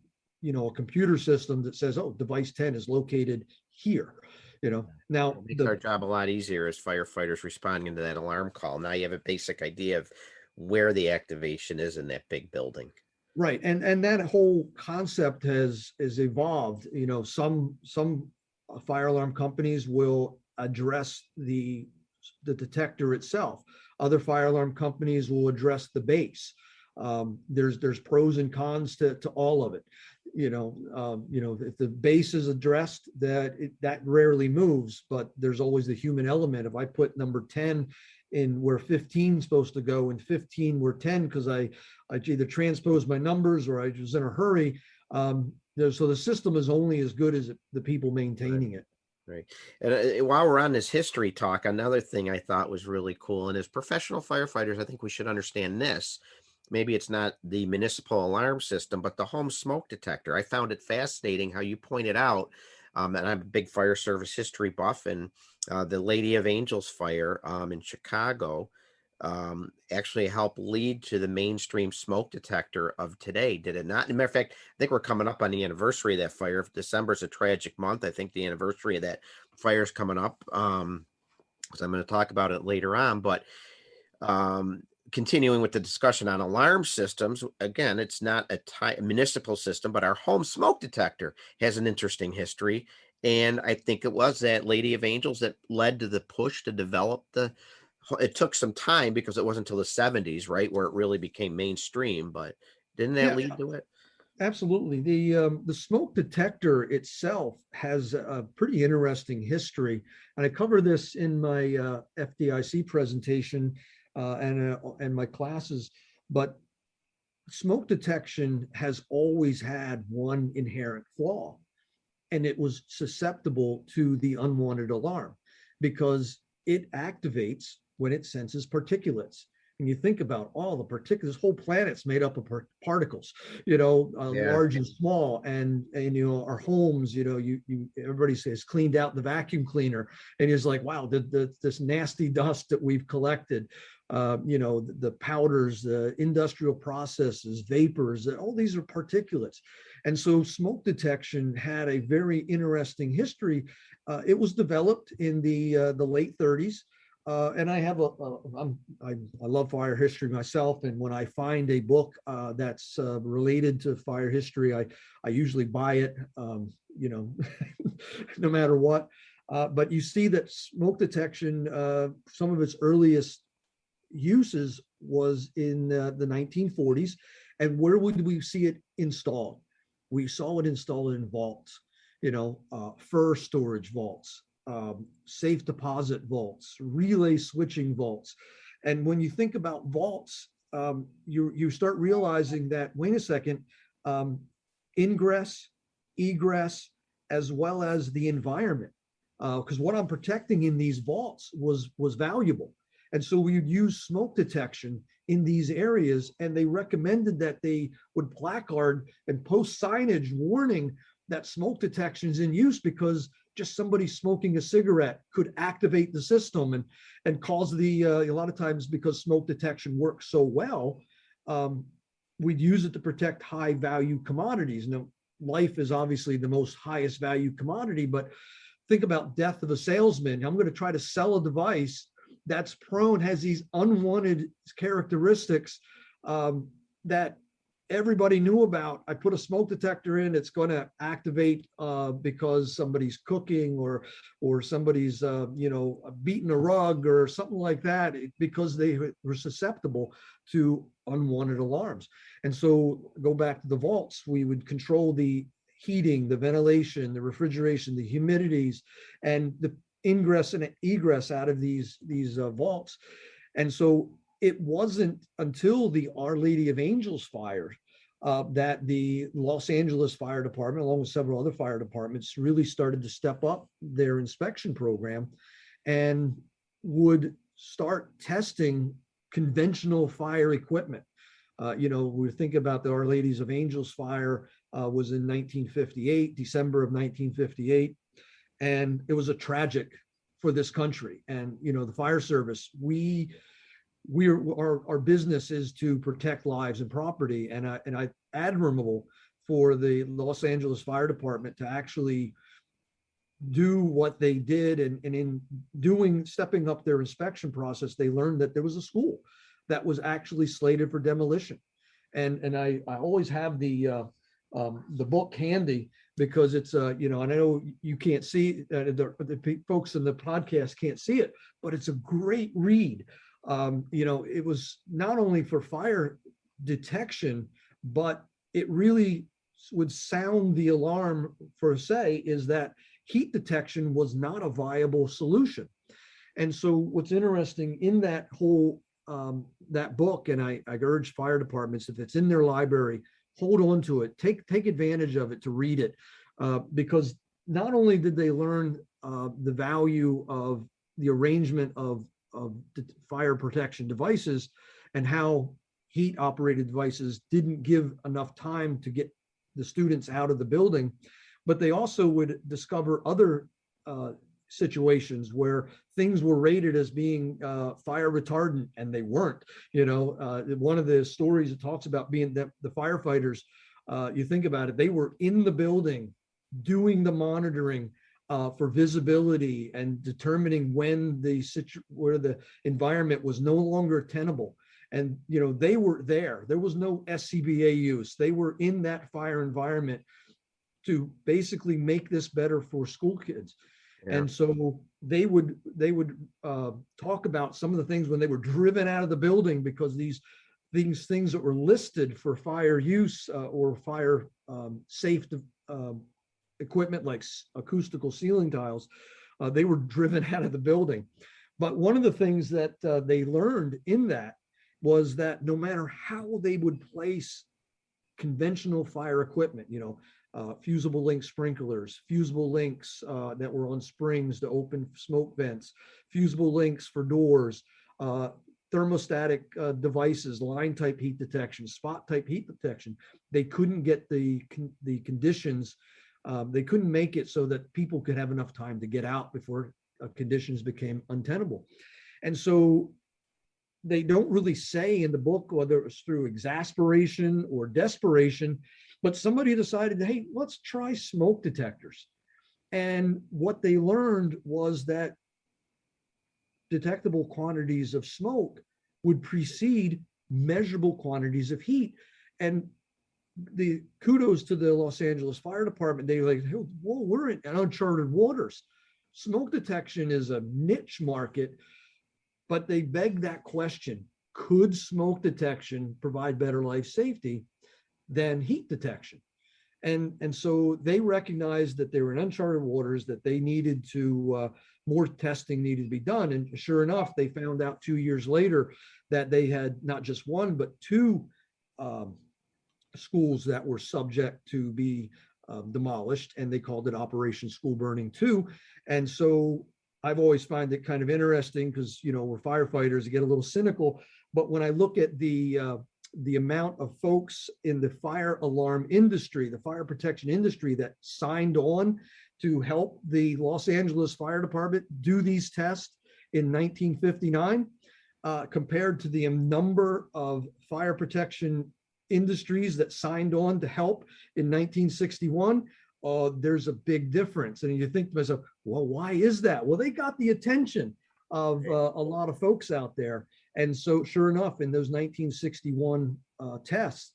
a computer system that says, oh, device 10 is located here. Now It makes our job a lot easier as firefighters responding to that alarm call. Now you have a basic idea of where the activation is in that big building. right, and that whole concept has evolved. Some fire alarm companies will address the detector itself. Other fire alarm companies will address the base. There's pros and cons to all of it. If the base is addressed, that rarely moves, but there's always the human element. If I put number 10 in where 15 is supposed to go and 15 where 10, because I either transposed my numbers or I was in a hurry. So the system is only as good as the people maintaining it. Right. And while we're on this history talk, another thing I thought was really cool, and as professional firefighters, I think we should understand this. Maybe it's not the municipal alarm system, but the home smoke detector. I found it fascinating how you pointed out, and I'm a big fire service history buff, and the Lady of Angels fire in Chicago actually helped lead to the mainstream smoke detector of today, did it not? As a matter of fact, I think we're coming up on the anniversary of that fire. December is a tragic month. I think the anniversary of that fire is coming up, because I'm going to talk about it later on. But continuing with the discussion on alarm systems, again, it's not a municipal system, but our home smoke detector has an interesting history. And I think it was that Lady of Angels that led to the push to develop it took some time because it wasn't until the 70s, right, where it really became mainstream, but didn't that Yeah, lead to it? absolutely. The smoke detector itself has a pretty interesting history, and I cover this in my FDIC presentation and my classes. But smoke detection has always had one inherent flaw, and it was susceptible to the unwanted alarm because it activates when it senses particulates. And you think about all the particulates, this whole planet's made up of particles, Yeah. large and small. And our homes, everybody says cleaned out the vacuum cleaner. And it's like, wow, this nasty dust that we've collected, the powders, the industrial processes, vapors, all these are particulates. And so smoke detection had a very interesting history. It was developed in the late 30s. And I have I love fire history myself. And when I find a book that's related to fire history, I usually buy it, no matter what. But you see that smoke detection, some of its earliest uses was in the 1940s. And where would we see it installed? We saw it installed in vaults, fur storage vaults, safe deposit vaults, relay switching vaults. And when you think about vaults, you start realizing that, wait a second, ingress, egress, as well as the environment because what I'm protecting in these vaults was valuable. And so we would use smoke detection in these areas, and they recommended that they would placard and post signage warning that smoke detection is in use, because just somebody smoking a cigarette could activate the system and cause a lot of times, because smoke detection works so well, we'd use it to protect high value commodities. Now, life is obviously the most highest value commodity, but think about death of a salesman. I'm going to try to sell a device that's has these unwanted characteristics that everybody knew about. I put a smoke detector in, it's going to activate because somebody's cooking or somebody's beating a rug or something like that, because they were susceptible to unwanted alarms. And so go back to the vaults, we would control the heating, the ventilation, the refrigeration, the humidities, and the ingress and egress out of these vaults. And so it wasn't until the Our Lady of Angels fire that the Los Angeles Fire Department, along with several other fire departments, really started to step up their inspection program and would start testing conventional fire equipment. We think about the Our Ladies of Angels fire was in 1958, December of 1958. And it was a tragic for this country. And, the fire service, our business is to protect lives and property. And I admirable for the Los Angeles Fire Department to actually do what they did. And in stepping up their inspection process, they learned that there was a school that was actually slated for demolition. And I always have the book handy, because it's and I know you can't see the folks in the podcast can't see it, but it's a great read. It was not only for fire detection, but it really would sound the alarm for is that heat detection was not a viable solution. And so what's interesting in that whole that book, and I urge fire departments, if it's in their library, hold on to it, take advantage of it to read it, because not only did they learn the value of the arrangement of fire protection devices and how heat operated devices didn't give enough time to get the students out of the building, but they also would discover other situations where things were rated as being fire retardant and they weren't. One of the stories it talks about being that the firefighters, you think about it, they were in the building doing the monitoring for visibility and determining when where the environment was no longer tenable. And they were there was no SCBA use. They were in that fire environment to basically make this better for school kids. Yeah. And so they would talk about some of the things when they were driven out of the building, because these things that were listed for fire use or fire safe equipment like acoustical ceiling tiles, they were driven out of the building. But one of the things that they learned in that was that no matter how they would place conventional fire equipment, fusible link sprinklers, fusible links that were on springs to open smoke vents, fusible links for doors, thermostatic devices, line type heat detection, spot type heat detection. They couldn't get the conditions. They couldn't make it so that people could have enough time to get out before conditions became untenable. And so they don't really say in the book whether it was through exasperation or desperation, but somebody decided, hey, let's try smoke detectors. And what they learned was that detectable quantities of smoke would precede measurable quantities of heat. And the kudos to the Los Angeles Fire Department. They were like, whoa, we're in uncharted waters. Smoke detection is a niche market, but they begged that question: could smoke detection provide better life safety than heat detection? And so they recognized that they were in uncharted waters, that they needed to more testing needed to be done. And sure enough, they found out 2 years later that they had not just one but two schools that were subject to be demolished, and they called it Operation School Burning 2. And so I've always find it kind of interesting because, we're firefighters, get a little cynical. But when I look at the amount of folks in the fire alarm industry, the fire protection industry that signed on to help the Los Angeles Fire Department do these tests in 1959, compared to the number of fire protection industries that signed on to help in 1961, there's a big difference. And you think to myself, well, why is that? Well, they got the attention of a lot of folks out there. And so sure enough, in those 1961 tests,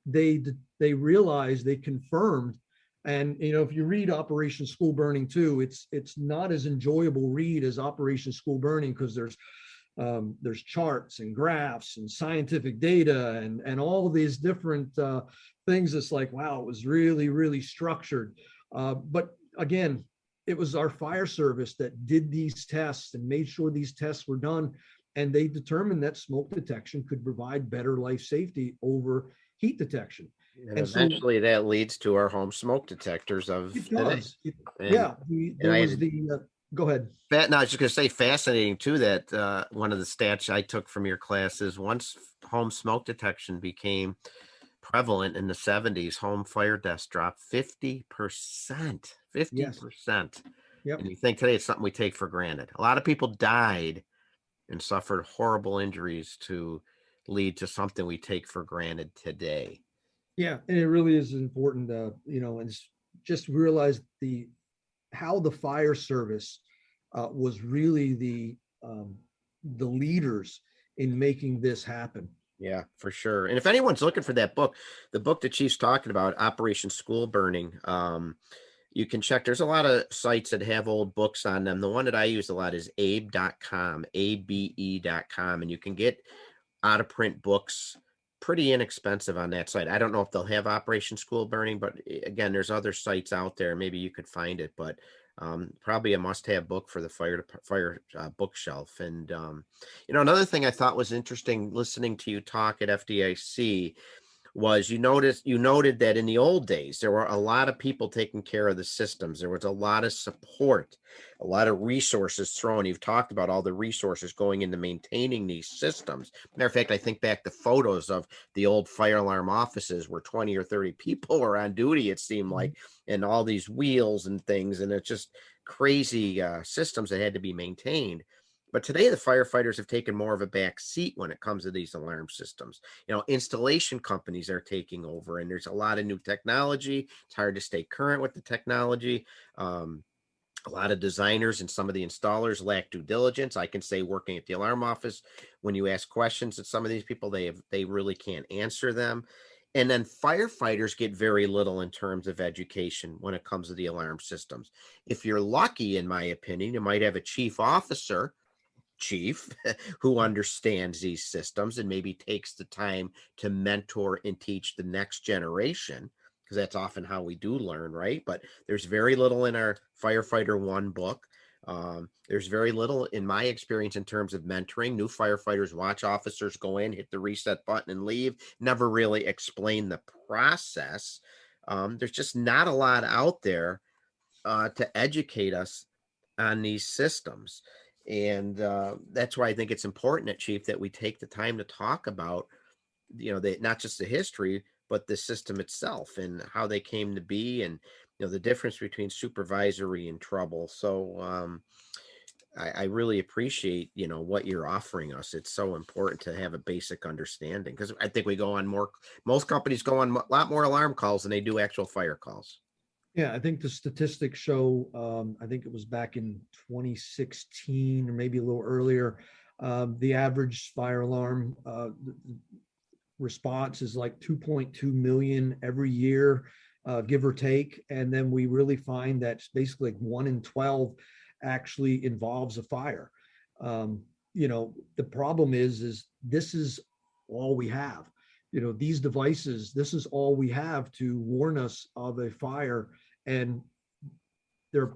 they realized, they confirmed. And, if you read Operation School Burning 2, it's not as enjoyable read as Operation School Burning, because there's charts and graphs and scientific data and all of these different things. It's like, wow, it was really, really structured. But again, it was our fire service that did these tests and made sure these tests were done. And they determined that smoke detection could provide better life safety over heat detection. And eventually that leads to our home smoke detectors of it today. does. Go ahead. No, I was just going to say, fascinating too, that one of the stats I took from your class is once home smoke detection became prevalent in the 70s, home fire deaths dropped 50%. 50%. Yes. Yep. And you think today it's something we take for granted. A lot of people died and suffered horrible injuries to lead to something we take for granted today. Yeah, and it really is important, and just realize how the fire service was really the leaders in making this happen. Yeah, for sure. And if anyone's looking for that book, the book that Chief's talking about, Operation School Burning, you can check. There's a lot of sites that have old books on them. The one that I use a lot is abe.com, abe.com, and you can get out of print books pretty inexpensive on that site. I don't know if they'll have Operation School Burning, but again, there's other sites out there. Maybe you could find it, but probably a must-have book for the fire bookshelf. And another thing I thought was interesting listening to you talk at FDIC was you noted that in the old days, there were a lot of people taking care of the systems. There was a lot of support, a lot of resources thrown. You've talked about all the resources going into maintaining these systems. Matter of fact, I think back to photos of the old fire alarm offices where 20 or 30 people were on duty, it seemed like, and all these wheels and things. And it's just crazy systems that had to be maintained. But today, the firefighters have taken more of a back seat when it comes to these alarm systems. Installation companies are taking over, and there's a lot of new technology. It's hard to stay current with the technology. A lot of designers and some of the installers lack due diligence. I can say, working at the alarm office, when you ask questions at some of these people, they really can't answer them. And then firefighters get very little in terms of education when it comes to the alarm systems. If you're lucky, in my opinion, you might have a chief who understands these systems and maybe takes the time to mentor and teach the next generation, because that's often how we do learn, right? But there's very little in our Firefighter 1 book. There's very little, in my experience, in terms of mentoring. New firefighters watch officers go in, hit the reset button and leave, never really explain the process. There's just not a lot out there to educate us on these systems. And that's why I think it's important, Chief, that we take the time to talk about, not just the history, but the system itself and how they came to be, and the difference between supervisory and trouble. So I really appreciate what you're offering us. It's so important to have a basic understanding, because I think most companies go on a lot more alarm calls than they do actual fire calls. Yeah, I think the statistics show, I think it was back in 2016 or maybe a little earlier, the average fire alarm response is like 2.2 million every year, give or take. And then we really find that basically 1 in 12 actually involves a fire. The problem is this is all we have. These devices, this is all we have to warn us of a fire, and their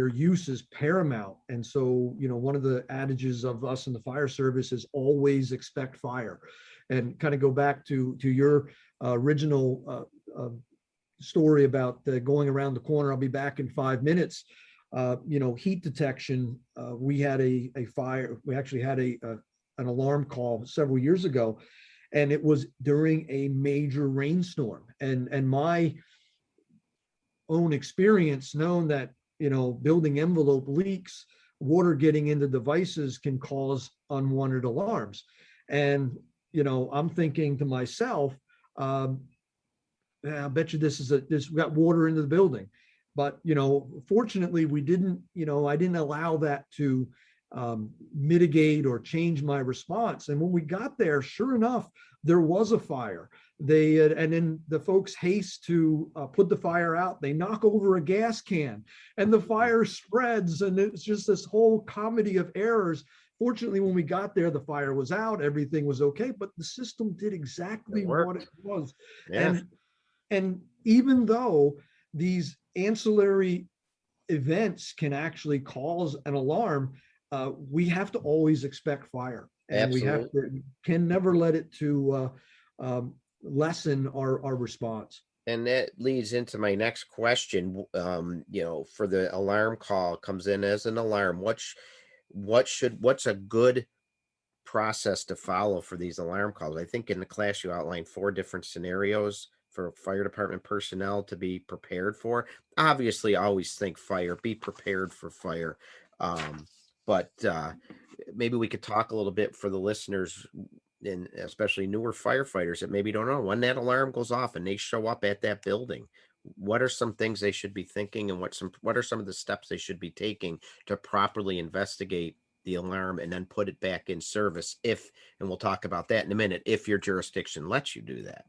use is paramount. And so, one of the adages of us in the fire service is always expect fire. And kind of go back to your original story about going around the corner. I'll be back in 5 minutes. Heat detection. We had a fire. We actually had an alarm call several years ago, and it was during a major rainstorm. And my own experience known that, building envelope leaks, water getting into devices can cause unwanted alarms. And, I'm thinking to myself, I bet you this got water into the building. But, fortunately we didn't, I didn't allow that to mitigate or change my response. And when we got there, sure enough, there was a fire. And then the folks haste to put the fire out. They knock over a gas can and the fire spreads. And it's just this whole comedy of errors. Fortunately, when we got there, the fire was out, everything was okay, but the system did exactly what it was. Yeah. And even though these ancillary events can actually cause an alarm, we have to always expect fire, and Absolutely. can never let it to lessen our response. And that leads into my next question. For the alarm call comes in as an alarm. What's a good process to follow for these alarm calls? I think in the class you outlined 4 different scenarios for fire department personnel to be prepared for. Obviously, always think fire, be prepared for fire. But maybe we could talk a little bit for the listeners, and especially newer firefighters that maybe don't know when that alarm goes off and they show up at that building. What are some things they should be thinking, and what are some of the steps they should be taking to properly investigate the alarm and then put it back in service and we'll talk about that in a minute, if your jurisdiction lets you do that.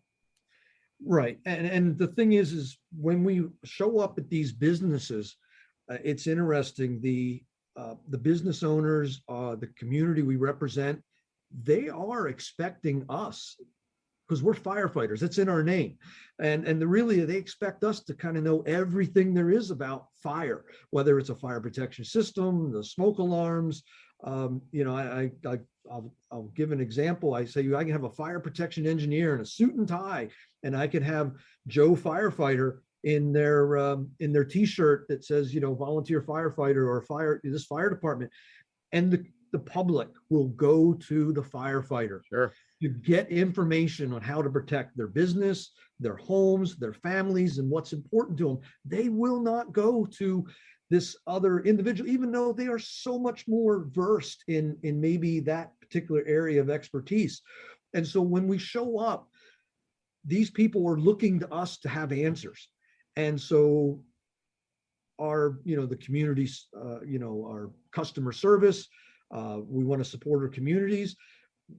Right. And the thing is when we show up at these businesses, it's interesting. The business owners, the community we represent, they are expecting us, because we're firefighters. It's in our name. And really, they expect us to kind of know everything there is about fire, whether it's a fire protection system, the smoke alarms. I'll give an example. I say I can have a fire protection engineer in a suit and tie, and I could have Joe firefighter in their T-shirt that says, volunteer firefighter or this fire department, and the public will go to the firefighter. Sure. To get information on how to protect their business, their homes, their families, and what's important to them. They will not go to this other individual, even though they are so much more versed in maybe that particular area of expertise. And so when we show up, these people are looking to us to have answers. And so the communities, our customer service, we want to support our communities.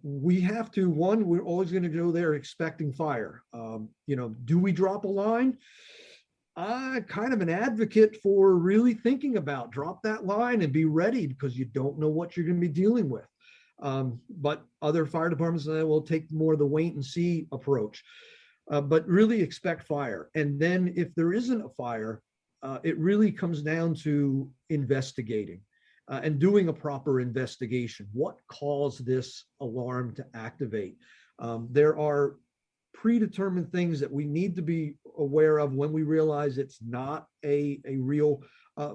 We have to, we're always going to go there expecting fire. Do we drop a line? I'm kind of an advocate for really thinking about drop that line and be ready, because you don't know what you're going to be dealing with. But other fire departments will take more of the wait and see approach. But really expect fire. And then if there isn't a fire, it really comes down to investigating. And doing a proper investigation. What caused this alarm to activate? There are predetermined things that we need to be aware of when we realize it's not a real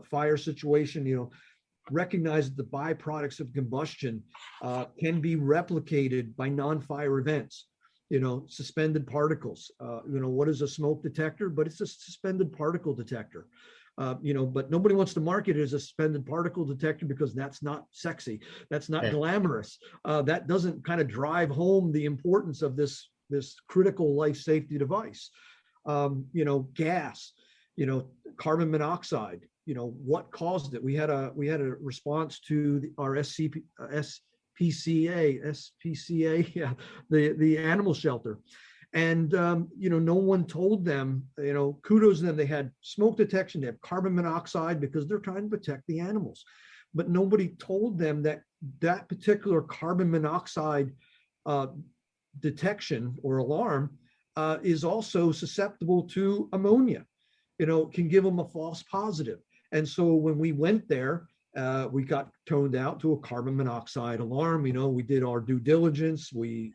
fire situation. Recognize that the byproducts of combustion can be replicated by non-fire events. Suspended particles. What is a smoke detector? But it's a suspended particle detector. But nobody wants to market it as a suspended particle detector because that's not sexy. That's not glamorous. That doesn't kind of drive home the importance of this critical life safety device. Gas, carbon monoxide, what caused it? We had a response to our SPCA, yeah, the animal shelter. And, no one told them, kudos to them. They had smoke detection, they have carbon monoxide because they're trying to protect the animals. But nobody told them that particular carbon monoxide detection or alarm is also susceptible to ammonia, can give them a false positive. And so when we went there, we got toned out to a carbon monoxide alarm. We did our due diligence. We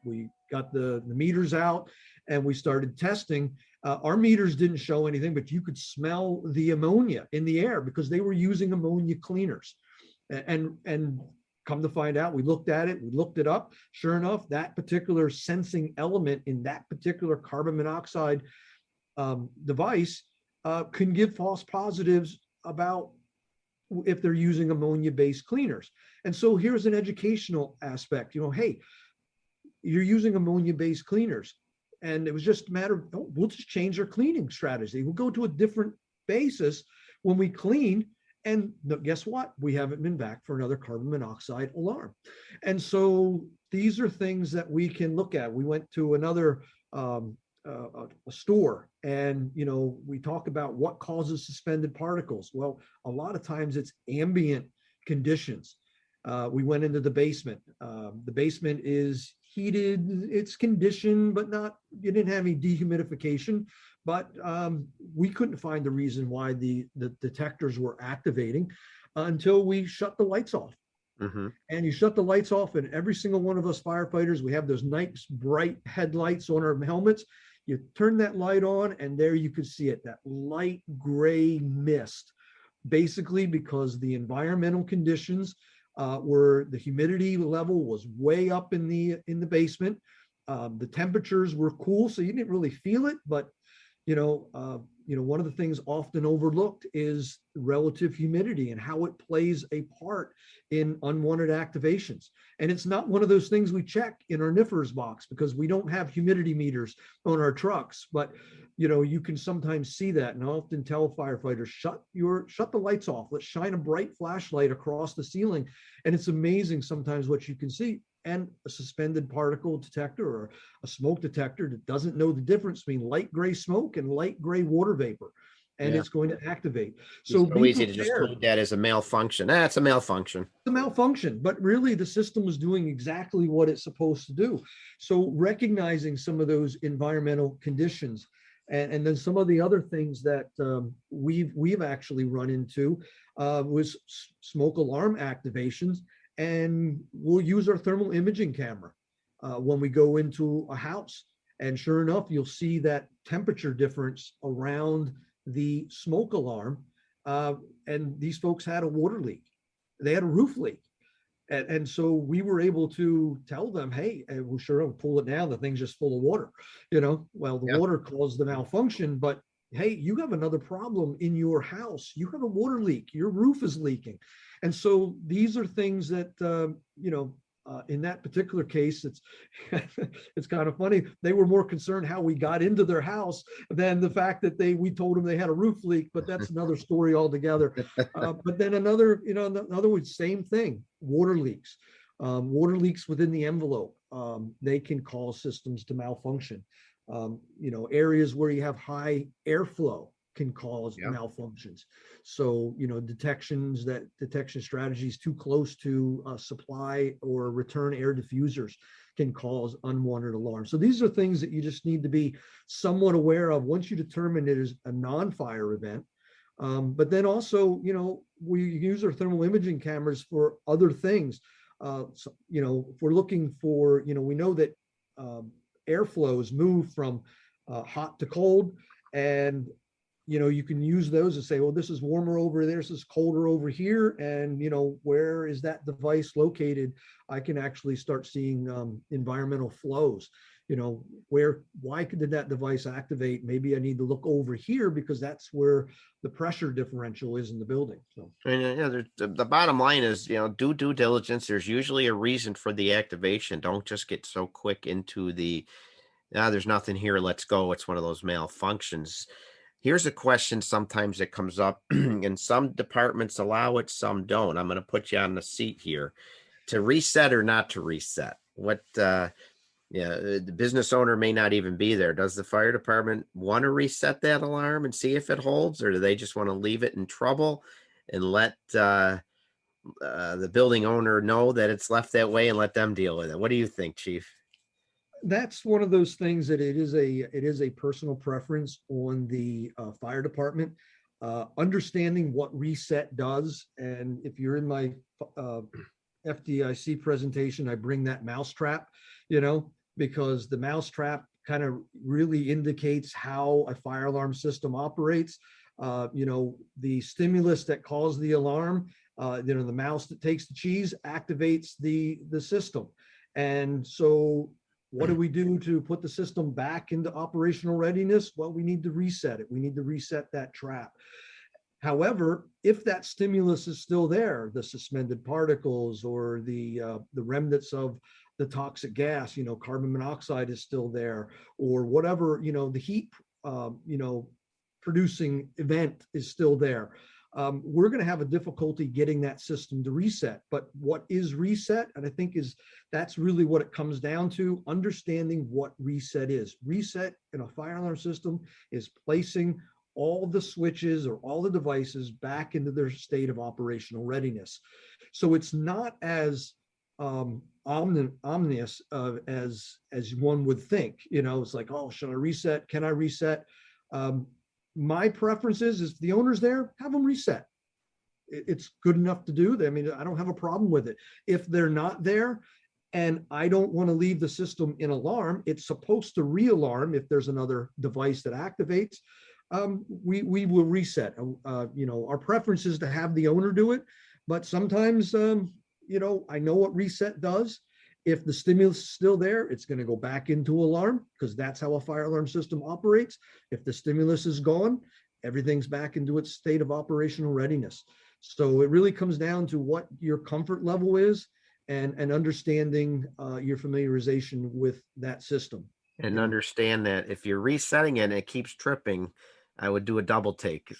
got the meters out and we started testing. Our meters didn't show anything, but you could smell the ammonia in the air because they were using ammonia cleaners. And come to find out, we looked at it, we looked it up. Sure enough, that particular sensing element in that particular carbon monoxide device can give false positives about if they're using ammonia-based cleaners. And so here's an educational aspect. Hey, you're using ammonia-based cleaners. And it was just a matter of, we'll just change our cleaning strategy. We'll go to a different basis when we clean. And guess what? We haven't been back for another carbon monoxide alarm. And so these are things that we can look at. We went to another a store, and we talk about what causes suspended particles. Well, a lot of times it's ambient conditions. We went into the basement. The basement is heated, it's conditioned, but you didn't have any dehumidification. But we couldn't find the reason why the detectors were activating until we shut the lights off. Mm-hmm. And you shut the lights off, and every single one of us firefighters, we have those nice bright headlights on our helmets. You turn that light on, and there you could see it, that light gray mist, basically because the environmental conditions where the humidity level was way up in the basement. The temperatures were cool, so you didn't really feel it. But one of the things often overlooked is relative humidity and how it plays a part in unwanted activations. And it's not one of those things we check in our NFPA's box because we don't have humidity meters on our trucks. But you can sometimes see that, and I often tell firefighters, shut the lights off. Let's shine a bright flashlight across the ceiling, and it's amazing sometimes what you can see. And a suspended particle detector or a smoke detector that doesn't know the difference between light gray smoke and light gray water vapor, and it's going to activate. So it's so easy to just code that as a malfunction. It's a malfunction. It's a malfunction, but really the system is doing exactly what it's supposed to do. So recognizing some of those environmental conditions, and then some of the other things that we've actually run into was smoke alarm activations. And we'll use our thermal imaging camera when we go into a house. And sure enough, you'll see that temperature difference around the smoke alarm. And these folks had a water leak. They had a roof leak. And so we were able to tell them, hey, well, sure, I'll pull it down. The thing's just full of water. Well, the water caused the malfunction, but hey, you have another problem in your house. You have a water leak. Your roof is leaking. And so these are things that, in that particular case, it's kind of funny. They were more concerned how we got into their house than the fact that we told them they had a roof leak, but that's another story altogether. But then another same thing, water leaks. Water leaks within the envelope. They can cause systems to malfunction. Areas where you have high airflow can cause malfunctions. So, detection strategies too close to supply or return air diffusers can cause unwanted alarms. So these are things that you just need to be somewhat aware of once you determine it is a non-fire event. But then also, we use our thermal imaging cameras for other things. If we're looking for, we know that airflows move from hot to cold, and you can use those and say, well, this is warmer over there, this is colder over here, and where is that device located? I can actually start seeing environmental flows. Why did that device activate? Maybe I need to look over here because that's where the pressure differential is in the building. So the bottom line is, do due diligence. There's usually a reason for the activation. Don't just get so quick into there's nothing here, let's go. It's one of those malfunctions. Here's a question sometimes that comes up, and some departments allow it, some don't. I'm going to put you on the seat here. To reset or not to reset? What, the business owner may not even be there. Does the fire department want to reset that alarm and see if it holds, or do they just want to leave it in trouble and let the building owner know that it's left that way and let them deal with it? What do you think, Chief? That's one of those things that it is a personal preference on the fire department. Understanding what reset does, and if you're in my FDIC presentation, I bring that mousetrap, because the mousetrap kind of really indicates how a fire alarm system operates. The stimulus that caused the alarm, the mouse that takes the cheese activates the system. And so what do we do to put the system back into operational readiness? Well, we need to reset it. We need to reset that trap. However, if that stimulus is still there, the suspended particles or the remnants of the toxic gas, carbon monoxide is still there, or whatever, the heat, producing event is still there. We're going to have a difficulty getting that system to reset. But what is reset? And I think that's really what it comes down to, understanding what reset is. Reset in a fire alarm system is placing all the switches or all the devices back into their state of operational readiness. So it's not as ominous as one would think. It's like, oh, should I reset? Can I reset? My preference is if the owner's there, have them reset. It's good enough to do. I mean, I don't have a problem with it. If they're not there and I don't want to leave the system in alarm, it's supposed to re-alarm if there's another device that activates. We will reset. Our preference is to have the owner do it, but sometimes, I know what reset does. If the stimulus is still there, it's going to go back into alarm because that's how a fire alarm system operates. If the stimulus is gone, everything's back into its state of operational readiness. So it really comes down to what your comfort level is and understanding your familiarization with that system. And understand that if you're resetting it and it keeps tripping, I would do a double take,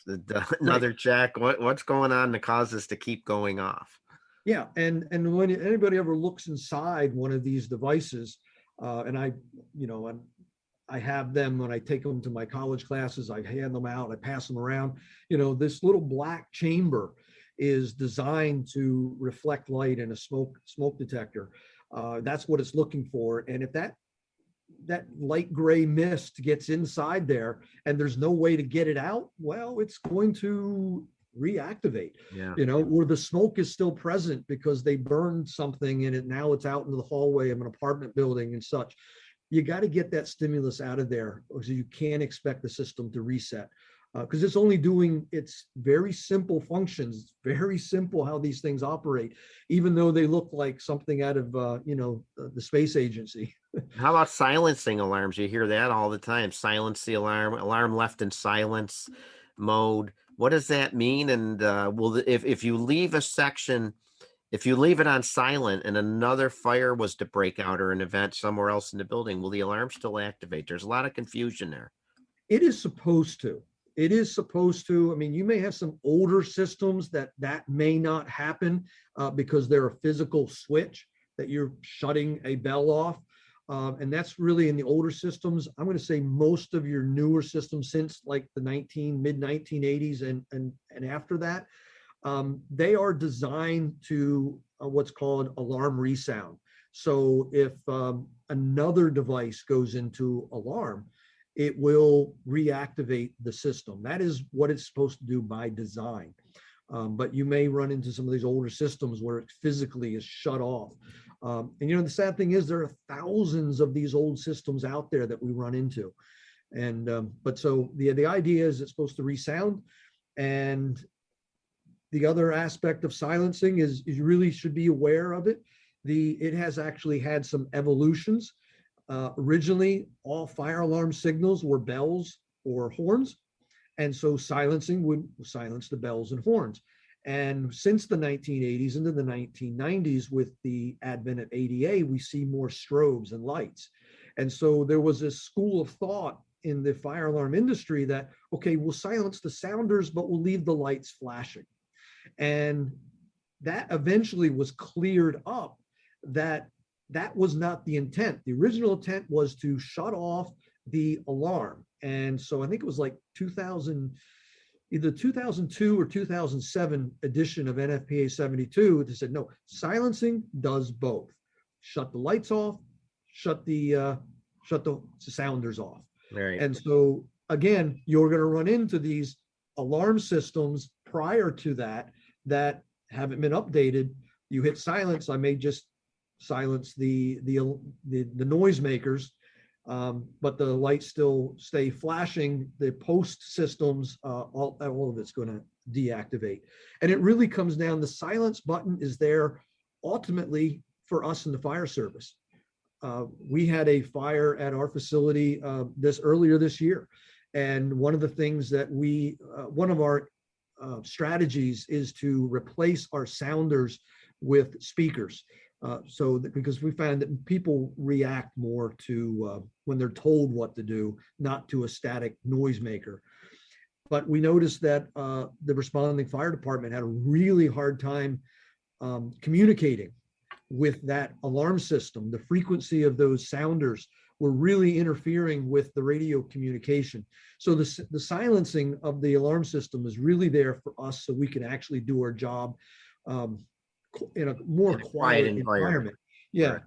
another check. What's going on to cause this to keep going off? Yeah, and when anybody ever looks inside one of these devices, and I have them when I take them to my college classes, I hand them out, I pass them around. This little black chamber is designed to reflect light in a smoke detector. That's what it's looking for. And if that light gray mist gets inside there and there's no way to get it out, well, it's going to reactivate. Or the smoke is still present because they burned something and now it's out into the hallway of an apartment building and such. You got to get that stimulus out of there, so you can't expect the system to reset because it's only doing its very simple functions. It's very simple how these things operate, even though they look like something out of the space agency. How about silencing alarms? You hear that all the time. Silence the alarm left in silence mode. What does that mean? And if you leave a section, if you leave it on silent and another fire was to break out or an event somewhere else in the building, will the alarm still activate? There's a lot of confusion there. It is supposed to. It is supposed to. I mean, you may have some older systems that may not happen because they're a physical switch that you're shutting a bell off. And that's really in the older systems. I'm going to say most of your newer systems since like the mid 1980s and after that, they are designed to what's called alarm resound. So if another device goes into alarm, it will reactivate the system. That is what it's supposed to do by design. But you may run into some of these older systems where it physically is shut off. And the sad thing is there are thousands of these old systems out there that we run into. And but so the idea is it's supposed to resound. And the other aspect of silencing is you really should be aware of it. It has actually had some evolutions. Originally, all fire alarm signals were bells or horns. And so silencing would silence the bells and horns. And since the 1980s into the 1990s, with the advent of ADA, we see more strobes and lights. And so there was this school of thought in the fire alarm industry that, okay, we'll silence the sounders, but we'll leave the lights flashing. And that eventually was cleared up that was not the intent. The original intent was to shut off the alarm. And so I think it was like either 2002 or 2007 edition of Nfpa 72, they said, no, silencing does both. Shut the lights off, shut the sounders off. Right. And so again, you're going to run into these alarm systems prior to that haven't been updated. You hit silence, I may just silence the noisemakers, but the lights still stay flashing. The post systems, all of it's going to deactivate. And it really comes down, the silence button is there ultimately for us in the fire service. We had a fire at our facility earlier this year. And one of the things that one of our strategies is to replace our sounders with speakers. Because we find that people react more to when they're told what to do, not to a static noisemaker. But we noticed that the responding fire department had a really hard time communicating with that alarm system. The frequency of those sounders were really interfering with the radio communication. So the silencing of the alarm system is really there for us so we can actually do our job in a more quiet environment. Yeah. Right.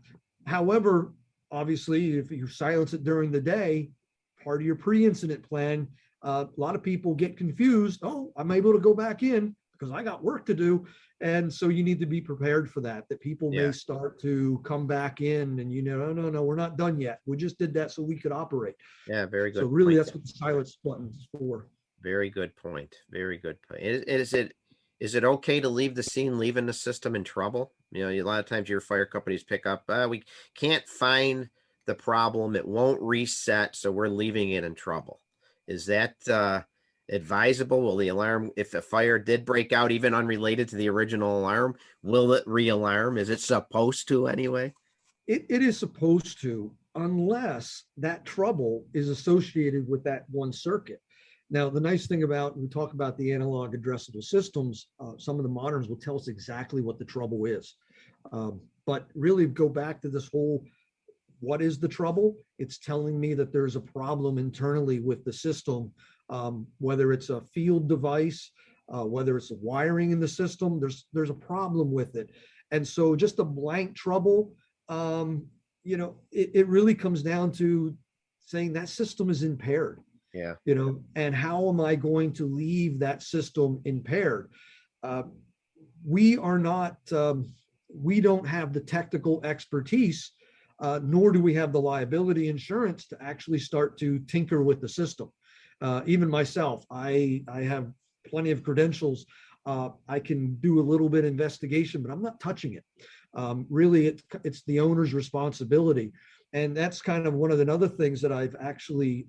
However, obviously, if you silence it during the day, part of your pre-incident plan, a lot of people get confused. Oh, I'm able to go back in because I got work to do. And so you need to be prepared for that people may start to come back in and, no, we're not done yet. We just did that so we could operate. Yeah, very good. So really, that's what the silence button is for. Very good point. Very good point. Is it okay to leave the scene, leaving the system in trouble? A lot of times your fire companies pick up, we can't find the problem. It won't reset. So we're leaving it in trouble. Is that advisable? Will the alarm, if a fire did break out, even unrelated to the original alarm, will it re-alarm? Is it supposed to anyway? It is supposed to, unless that trouble is associated with that one circuit. Now, the nice thing about, we talk about the analog addressable systems, some of the moderns will tell us exactly what the trouble is. But really go back to this whole, what is the trouble? It's telling me that there's a problem internally with the system, whether it's a field device, whether it's a wiring in the system, there's a problem with it. And so just a blank trouble, it really comes down to saying that system is impaired. Yeah. And how am I going to leave that system impaired? We are not, we don't have the technical expertise, nor do we have the liability insurance to actually start to tinker with the system. Even myself, I have plenty of credentials. I can do a little bit of investigation, but I'm not touching it. Really, it's the owner's responsibility. And that's kind of one of the other things that I've actually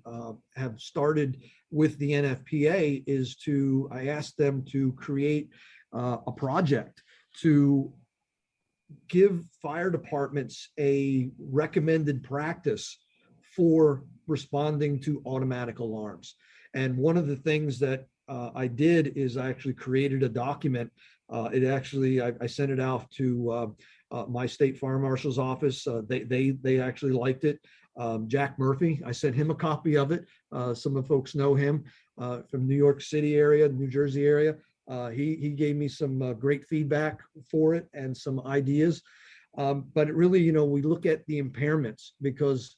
have started with the Nfpa is I asked them to create a project to give fire departments a recommended practice for responding to automatic alarms. And one of the things that I did is I actually created a document. I sent it out to my state fire marshal's office. They actually liked it. Jack Murphy, I sent him a copy of it. Some of the folks know him from New York City area, New Jersey area. He gave me some great feedback for it and some ideas. But it really, we look at the impairments because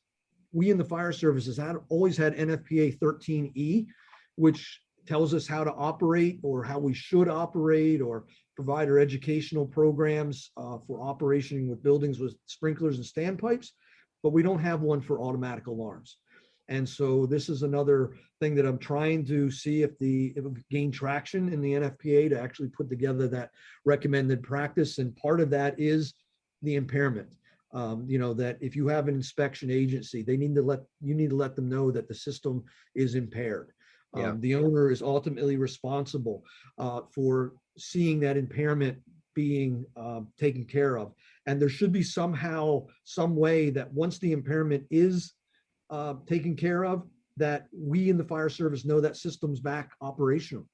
we in the fire services always had Nfpa 13E, which tells us how to operate or how we should operate or provide our educational programs for operation with buildings with sprinklers and standpipes, but we don't have one for automatic alarms. And so this is another thing that I'm trying to see if it gain traction in the Nfpa to actually put together that recommended practice. And part of that is the impairment. That if you have an inspection agency, you need to let them know that the system is impaired. Yeah. The owner is ultimately responsible for seeing that impairment being taken care of. And there should be some way that once the impairment is taken care of, that we in the fire service know that system's back operational,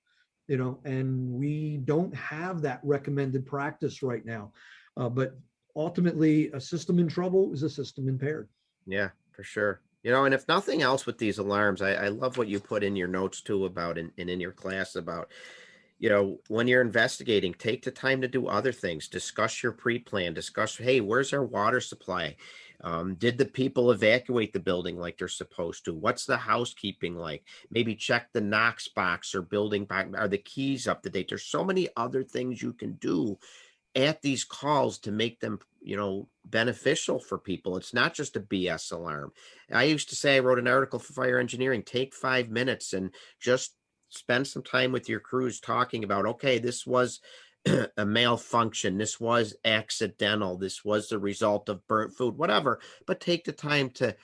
and we don't have that recommended practice right now. But ultimately, a system in trouble is a system impaired. Yeah, for sure. And if nothing else with these alarms, I love what you put in your notes too about and in your class about, when you're investigating, take the time to do other things, discuss your pre-plan, hey, where's our water supply? Did the people evacuate the building like they're supposed to? What's the housekeeping like? Maybe check the Knox box or building box. Are the keys up to date? There's so many other things you can do at these calls to make them, beneficial for people. It's not just a BS alarm. I used to say, I wrote an article for fire engineering, take 5 minutes and just spend some time with your crews talking about, okay, this was a malfunction. This was accidental. This was the result of burnt food, whatever. But take the time to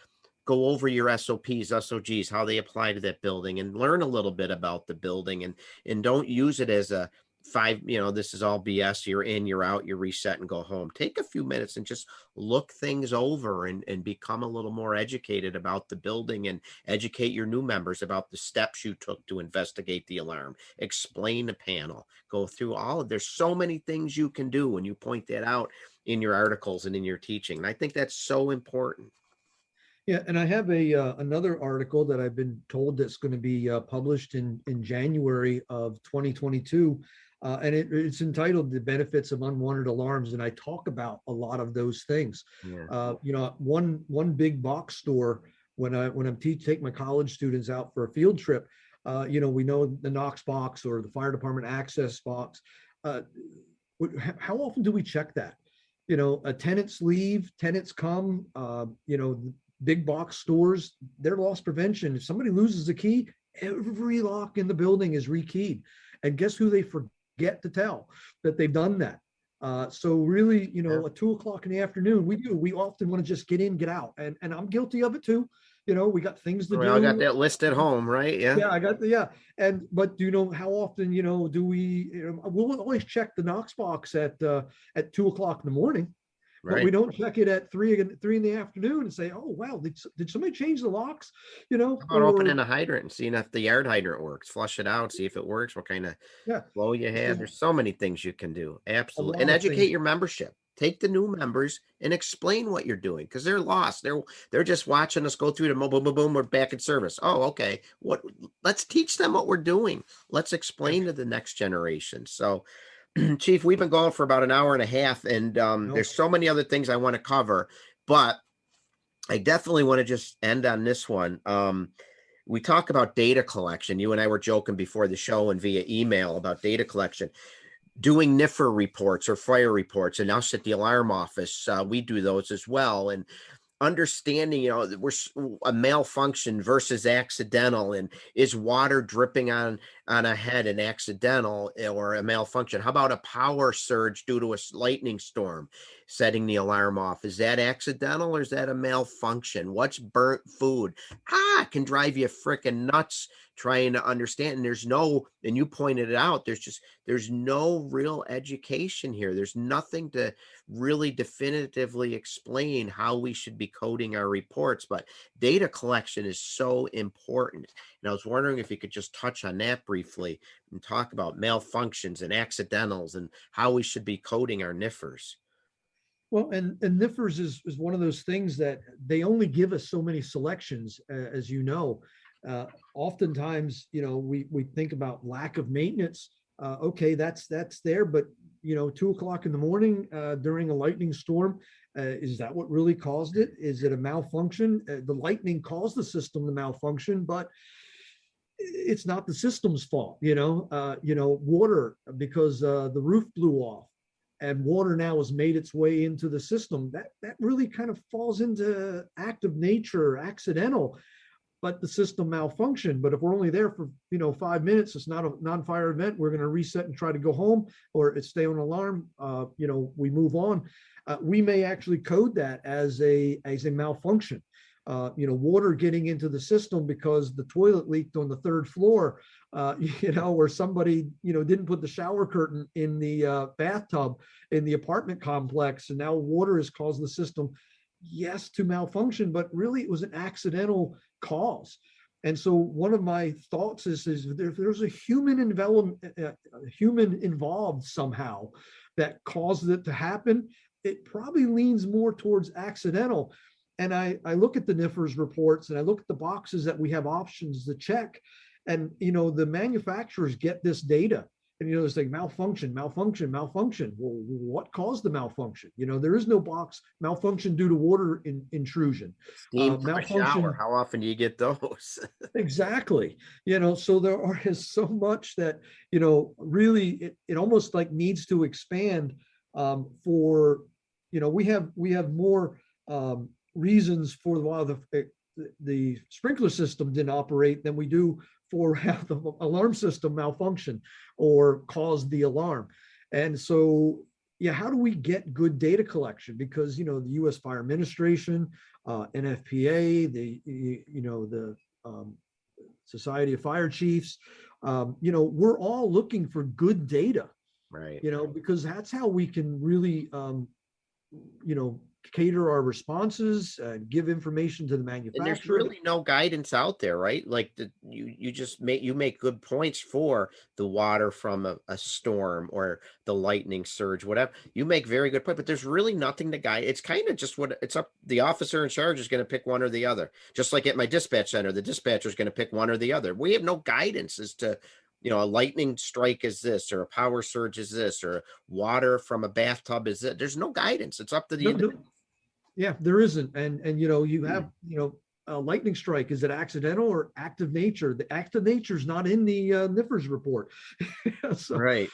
go over your SOPs, SOGs, how they apply to that building, and learn a little bit about the building, and don't use it as a this is all BS. You're in, you're out, you reset and go home. Take a few minutes and just look things over, and become a little more educated about the building, and educate your new members about the steps you took to investigate the alarm. Explain the panel, go through there's so many things you can do, and you point that out in your articles and in your teaching. And I think that's so important. Yeah, and I have a another article that I've been told that's going to be published in January of 2022, and it's entitled "The Benefits of Unwanted Alarms," and I talk about a lot of those things. Yeah. One big box store, when I'm take my college students out for a field trip, we know the Knox box or the fire department access box. How often do we check that? Tenants leave, tenants come. Big box stores, their loss prevention. If somebody loses a key, every lock in the building is rekeyed. And guess who they forget to tell that they've done that? So really, at 2 o'clock in the afternoon, we often want to just get in, get out. And I'm guilty of it too. We got things to do. I got that list at home, right? Yeah. Yeah, I got but do you know how often, do we, we'll always check the Knox box at 2 o'clock in the morning. But we don't check it at three in the afternoon and say, oh, wow, did somebody change the locks? How about opening a hydrant and seeing if the yard hydrant works, flush it out, see if it works, what kind of flow you have. There's so many things you can do. Absolutely. And educate your membership. Take the new members and explain what you're doing, because they're lost. They're just watching us go through the boom, boom, boom, we're back in service. Oh, okay. Let's teach them what we're doing. Let's explain to the next generation. So Chief, we've been going for about an hour and a half, and there's so many other things I want to cover, but I definitely want to just end on this one. We talk about data collection. You and I were joking before the show and via email about data collection, doing Nfpa reports or fire reports, and us at the alarm office, we do those as well. And understanding, we're a malfunction versus accidental, and is water dripping on a head an accidental or a malfunction? How about a power surge due to a lightning storm setting the alarm off? Is that accidental or is that a malfunction? What's burnt food? It can drive you freaking nuts trying to understand. And and you pointed it out, there's no real education here. There's nothing to really definitively explain how we should be coding our reports, but data collection is so important. And I was wondering if you could just touch on that briefly and talk about malfunctions and accidentals and how we should be coding our NIFRs. Well, and NIFRs is one of those things that they only give us so many selections, as you know. Oftentimes, we think about lack of maintenance. Okay, that's there, but 2 o'clock in the morning during a lightning storm, is that what really caused it? Is it a malfunction? The lightning caused the system to malfunction, but it's not the system's fault. Water, because the roof blew off and water now has made its way into the system. That really kind of falls into act of nature, accidental. But the system malfunctioned. But if we're only there for 5 minutes, it's not a non-fire event. We're going to reset and try to go home, or it's stay on alarm. We move on. We may actually code that as a malfunction. Water getting into the system because the toilet leaked on the third floor. Or somebody didn't put the shower curtain in the bathtub in the apartment complex, and now water has caused the system, yes, to malfunction, but really it was an accidental cause. And so one of my thoughts is if there's a human involved somehow that caused it to happen, it probably leans more towards accidental. And I look at the NIFRS reports and I look at the boxes that we have options to check, and the manufacturers get this data. And it's like malfunction. Well, what caused the malfunction? There is no box malfunction due to water intrusion. Steam from a shower. How often do you get those? Exactly. So there is so much that really it almost like needs to expand for, we have more reasons for why the sprinkler system didn't operate than we do for how the alarm system malfunction or caused the alarm. And so, yeah, how do we get good data collection? Because, the U.S. Fire Administration, Nfpa, the Society of Fire Chiefs, we're all looking for good data, Right. Because that's how we can really, cater our responses and give information to the And there's manufacturer. really no guidance out there, right? Like you just make good points for the water from a storm or the lightning surge, whatever. You make very good point, but there's really nothing to guide. It's kind of just what it's up. The officer in charge is going to pick one or the other. Just like at my dispatch center, the dispatcher is going to pick one or the other. We have no guidance as to, a lightning strike is this, or a power surge is this, or water from a bathtub is it. There's no guidance. It's up to the individual. Yeah, there isn't. And you have, a lightning strike. Is it accidental or active nature? The active nature is not in the NIFRS report. So, Right.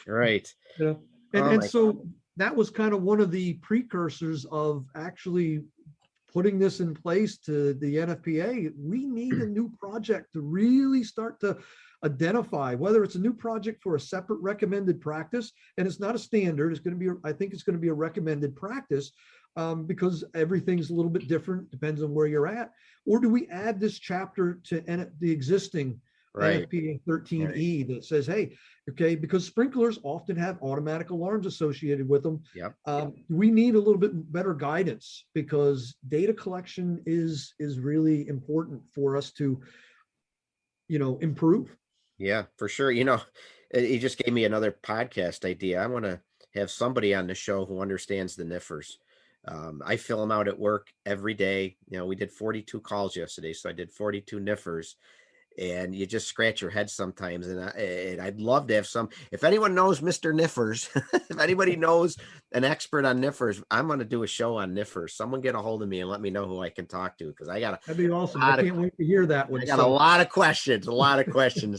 and so that was kind of one of the precursors of actually putting this in place to the NFPA. We need a new project to really start to identify whether it's a new project for a separate recommended practice, and it's not a standard. It's going to be, I think it's going to be a recommended practice, because everything's a little bit different, depends on where you're at. Or do we add this chapter to the existing NFPA 13E that says, hey, okay, because sprinklers often have automatic alarms associated with them. Yep. We need a little bit better guidance, because data collection is really important for us to, improve. Yeah, for sure. You just gave me another podcast idea. I want to have somebody on the show who understands the NIFRs. I fill them out at work every day. We did 42 calls yesterday, so I did 42 NIFRs, and you just scratch your head sometimes. And I'd love to have if anyone knows Mr. NIFRs, if anybody knows an expert on NIFRs, I'm going to do a show on NIFRs. Someone get a hold of me and let me know who I can talk to, because that'd be awesome. I can't wait to hear that one. I got a lot of questions,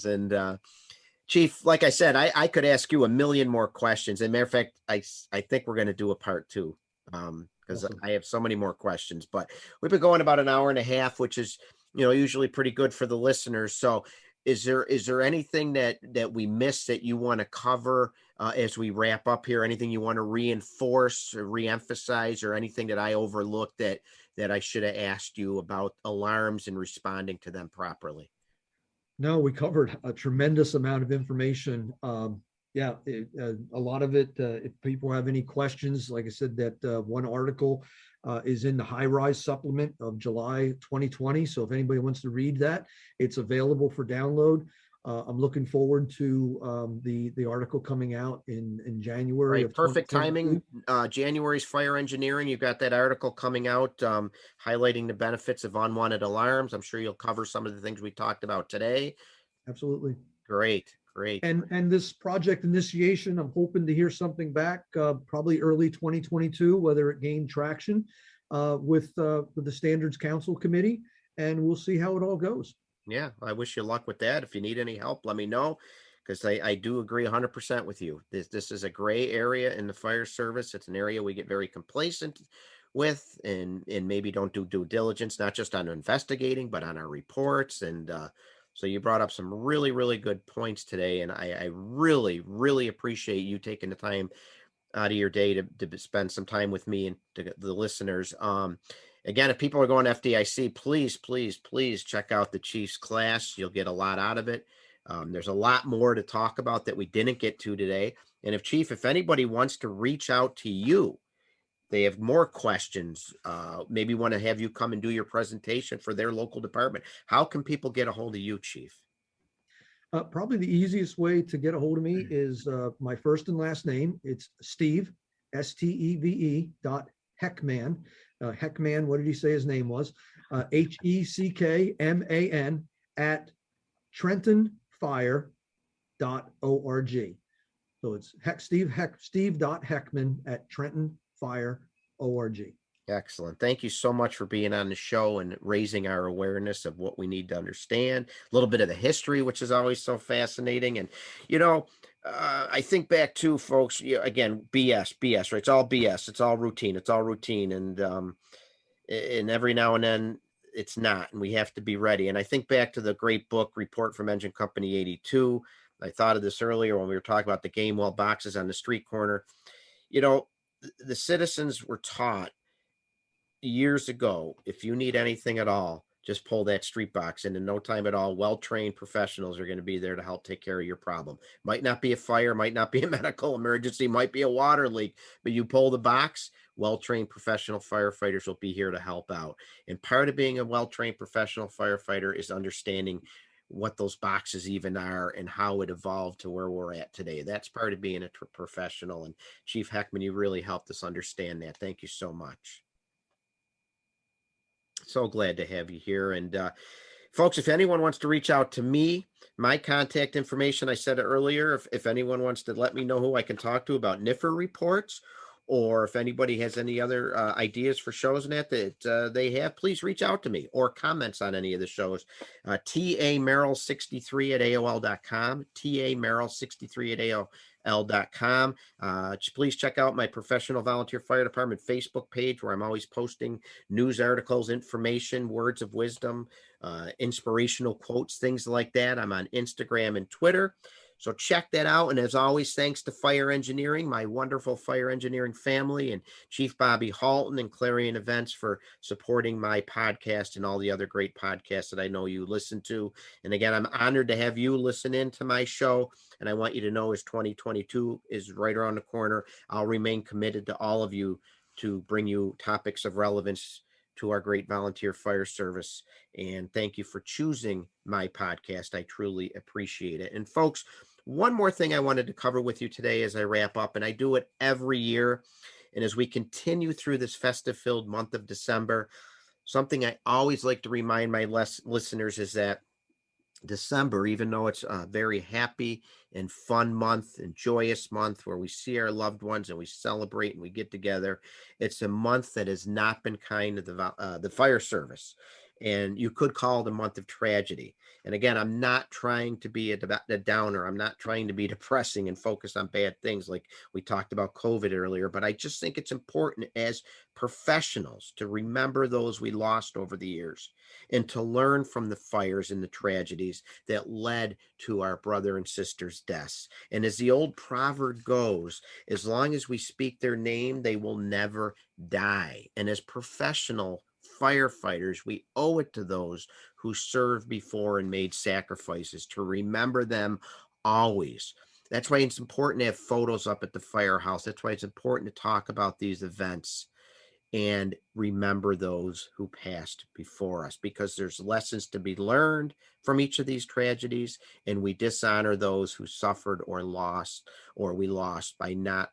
and Chief, like I said, I could ask you a million more questions. As a matter of fact, I think we're going to do a part 2, because Awesome. I have so many more questions. But we've been going about an hour and a half, which is, usually pretty good for the listeners. So is there anything that we missed that you want to cover as we wrap up here? Anything you want to reinforce or reemphasize, or anything that I overlooked that I should have asked you about alarms and responding to them properly? No, we covered a tremendous amount of information. A lot of it, if people have any questions, like I said, that one article is in the High Rise supplement of July 2020. So if anybody wants to read that, it's available for download. I'm looking forward to the article coming out in January. Right, perfect timing. January's fire engineering. You've got that article coming out, highlighting the benefits of unwanted alarms. I'm sure you'll cover some of the things we talked about today. Absolutely. Great. And this project initiation, I'm hoping to hear something back probably early 2022, whether it gained traction with the Standards Council Committee, and we'll see how it all goes. Yeah, I wish you luck with that. If you need any help, let me know, because I do agree 100% with you. This is a gray area in the fire service. It's an area we get very complacent with, and maybe don't do due diligence, not just on investigating, but on our reports. And so you brought up some really, really good points today, and I really, really appreciate you taking the time out of your day to spend some time with me and to the listeners. Again, if people are going to FDIC, please check out the Chief's class. You'll get a lot out of it. There's a lot more to talk about that we didn't get to today. And if anybody wants to reach out to you, they have more questions, maybe want to have you come and do your presentation for their local department, how can people get a hold of you, Chief? Probably the easiest way to get a hold of me is my first and last name. It's Steve, Steve Heckman. Heckman, what did he say his name was? Heckman at trentonfire.org. So it's Steve.Heckman at trentonfire.org. Excellent. Thank you so much for being on the show and raising our awareness of what we need to understand, a little bit of the history, which is always so fascinating. And, I think back to folks, yeah, again, BS, right? It's all BS. It's all routine. It's all routine. And every now and then it's not, and we have to be ready. And I think back to the great book Report from Engine Company 82. I thought of this earlier when we were talking about the game well boxes on the street corner. You know, the citizens were taught years ago, if you need anything at all, just pull that street box, and in no time at all, well-trained professionals are going to be there to help take care of your problem. Might not be a fire, might not be a medical emergency, might be a water leak, but you pull the box, well-trained professional firefighters will be here to help out. And part of being a well-trained professional firefighter is understanding what those boxes even are and how it evolved to where we're at today. That's part of being a professional. And Chief Heckman, you really helped us understand that. Thank you so much. So glad to have you here. And folks, if anyone wants to reach out to me, my contact information, I said it earlier, if anyone wants to let me know who I can talk to about Nfpa reports, or if anybody has any other ideas for shows and that they have, please reach out to me, or comments on any of the shows. TAMerrill63 at AOL.com, TAMerrill63 at AOL.com. Please check out my Professional Volunteer Fire Department Facebook page, where I'm always posting news articles, information, words of wisdom, inspirational quotes, things like that. I'm on Instagram and Twitter. So check that out. And as always, thanks to Fire Engineering, my wonderful fire engineering family, and Chief Bobby Halton and Clarion Events for supporting my podcast and all the other great podcasts that I know you listen to. And again, I'm honored to have you listen in to my show. And I want you to know, as 2022 is right around the corner, I'll remain committed to all of you to bring you topics of relevance to our great volunteer fire service. And thank you for choosing my podcast. I truly appreciate it. And folks, one more thing I wanted to cover with you today as I wrap up, and I do it every year. And as we continue through this festive filled month of December, something I always like to remind my listeners is that December, even though it's a very happy and fun month and joyous month where we see our loved ones and we celebrate and we get together, it's a month that has not been kind to the fire service. And you could call it a month of tragedy. And again, I'm not trying to be a downer. I'm not trying to be depressing and focus on bad things like we talked about COVID earlier. But I just think it's important as professionals to remember those we lost over the years and to learn from the fires and the tragedies that led to our brother and sisters' deaths. And as the old proverb goes, as long as we speak their name, they will never die. And as professional firefighters, we owe it to those who served before and made sacrifices to remember them always. That's why it's important to have photos up at the firehouse. That's why it's important to talk about these events and remember those who passed before us, because there's lessons to be learned from each of these tragedies, and we dishonor those who suffered or lost, or we lost, by not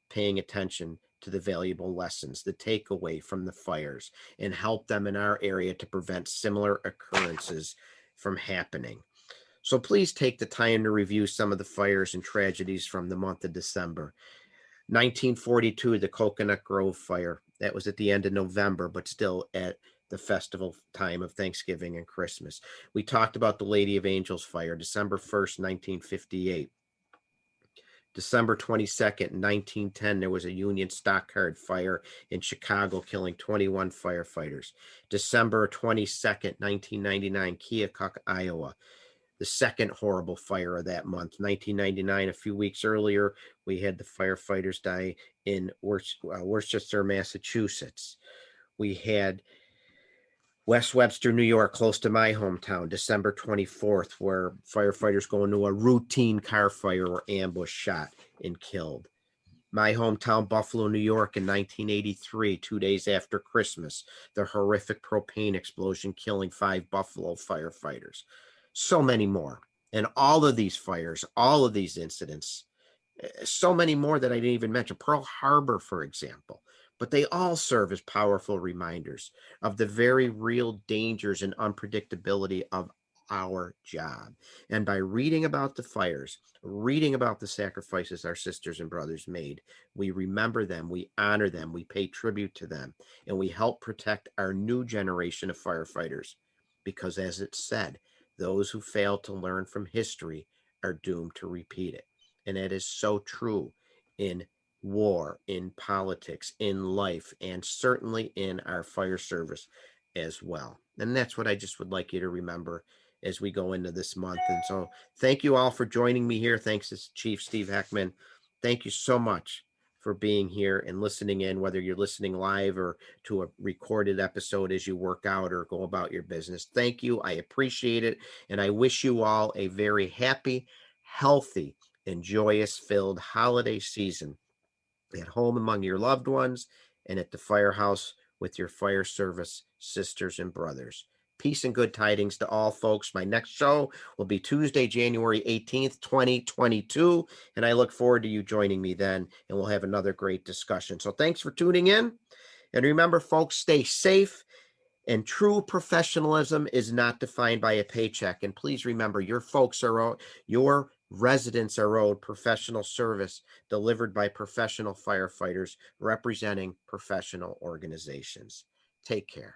paying attention to the valuable lessons, the takeaway from the fires, and help them in our area to prevent similar occurrences from happening. So please take the time to review some of the fires and tragedies from the month of December. 1942, the Coconut Grove fire. That was at the end of November, but still at the festival time of Thanksgiving and Christmas. We talked about the Lady of Angels fire, December 1st, 1958. December 22nd, 1910, there was a Union stock car fire in Chicago, killing 21 firefighters. December 22nd, 1999, Keokuk, Iowa, the second horrible fire of that month. 1999, a few weeks earlier, we had the firefighters die in Worcester, Massachusetts. We had West Webster, New York, close to my hometown, December 24th, where firefighters go into a routine car fire were ambushed, shot, and killed. My hometown, Buffalo, New York, in 1983, 2 days after Christmas, the horrific propane explosion killing 5 Buffalo firefighters. So many more. And all of these fires, all of these incidents, so many more that I didn't even mention. Pearl Harbor, for example. But they all serve as powerful reminders of the very real dangers and unpredictability of our job. And by reading about the fires, reading about the sacrifices our sisters and brothers made, we remember them, we honor them, we pay tribute to them, and we help protect our new generation of firefighters. Because as it's said, those who fail to learn from history are doomed to repeat it. And it is so true in war, in politics, in life, and certainly in our fire service as well. And that's what I just would like you to remember as we go into this month. And so thank you all for joining me here. Thanks to Chief Steve Heckman. Thank you so much for being here and listening in, whether you're listening live or to a recorded episode as you work out or go about your business. Thank you. I appreciate it. And I wish you all a very happy, healthy, and joyous filled holiday season at home among your loved ones and at the firehouse with your fire service sisters and brothers. Peace and good tidings to all, folks. My next show will be Tuesday, January 18th, 2022. And I look forward to you joining me then, and we'll have another great discussion. So thanks for tuning in. And remember, folks, stay safe. And true professionalism is not defined by a paycheck. And please remember, your residents are owed professional service delivered by professional firefighters representing professional organizations. Take care.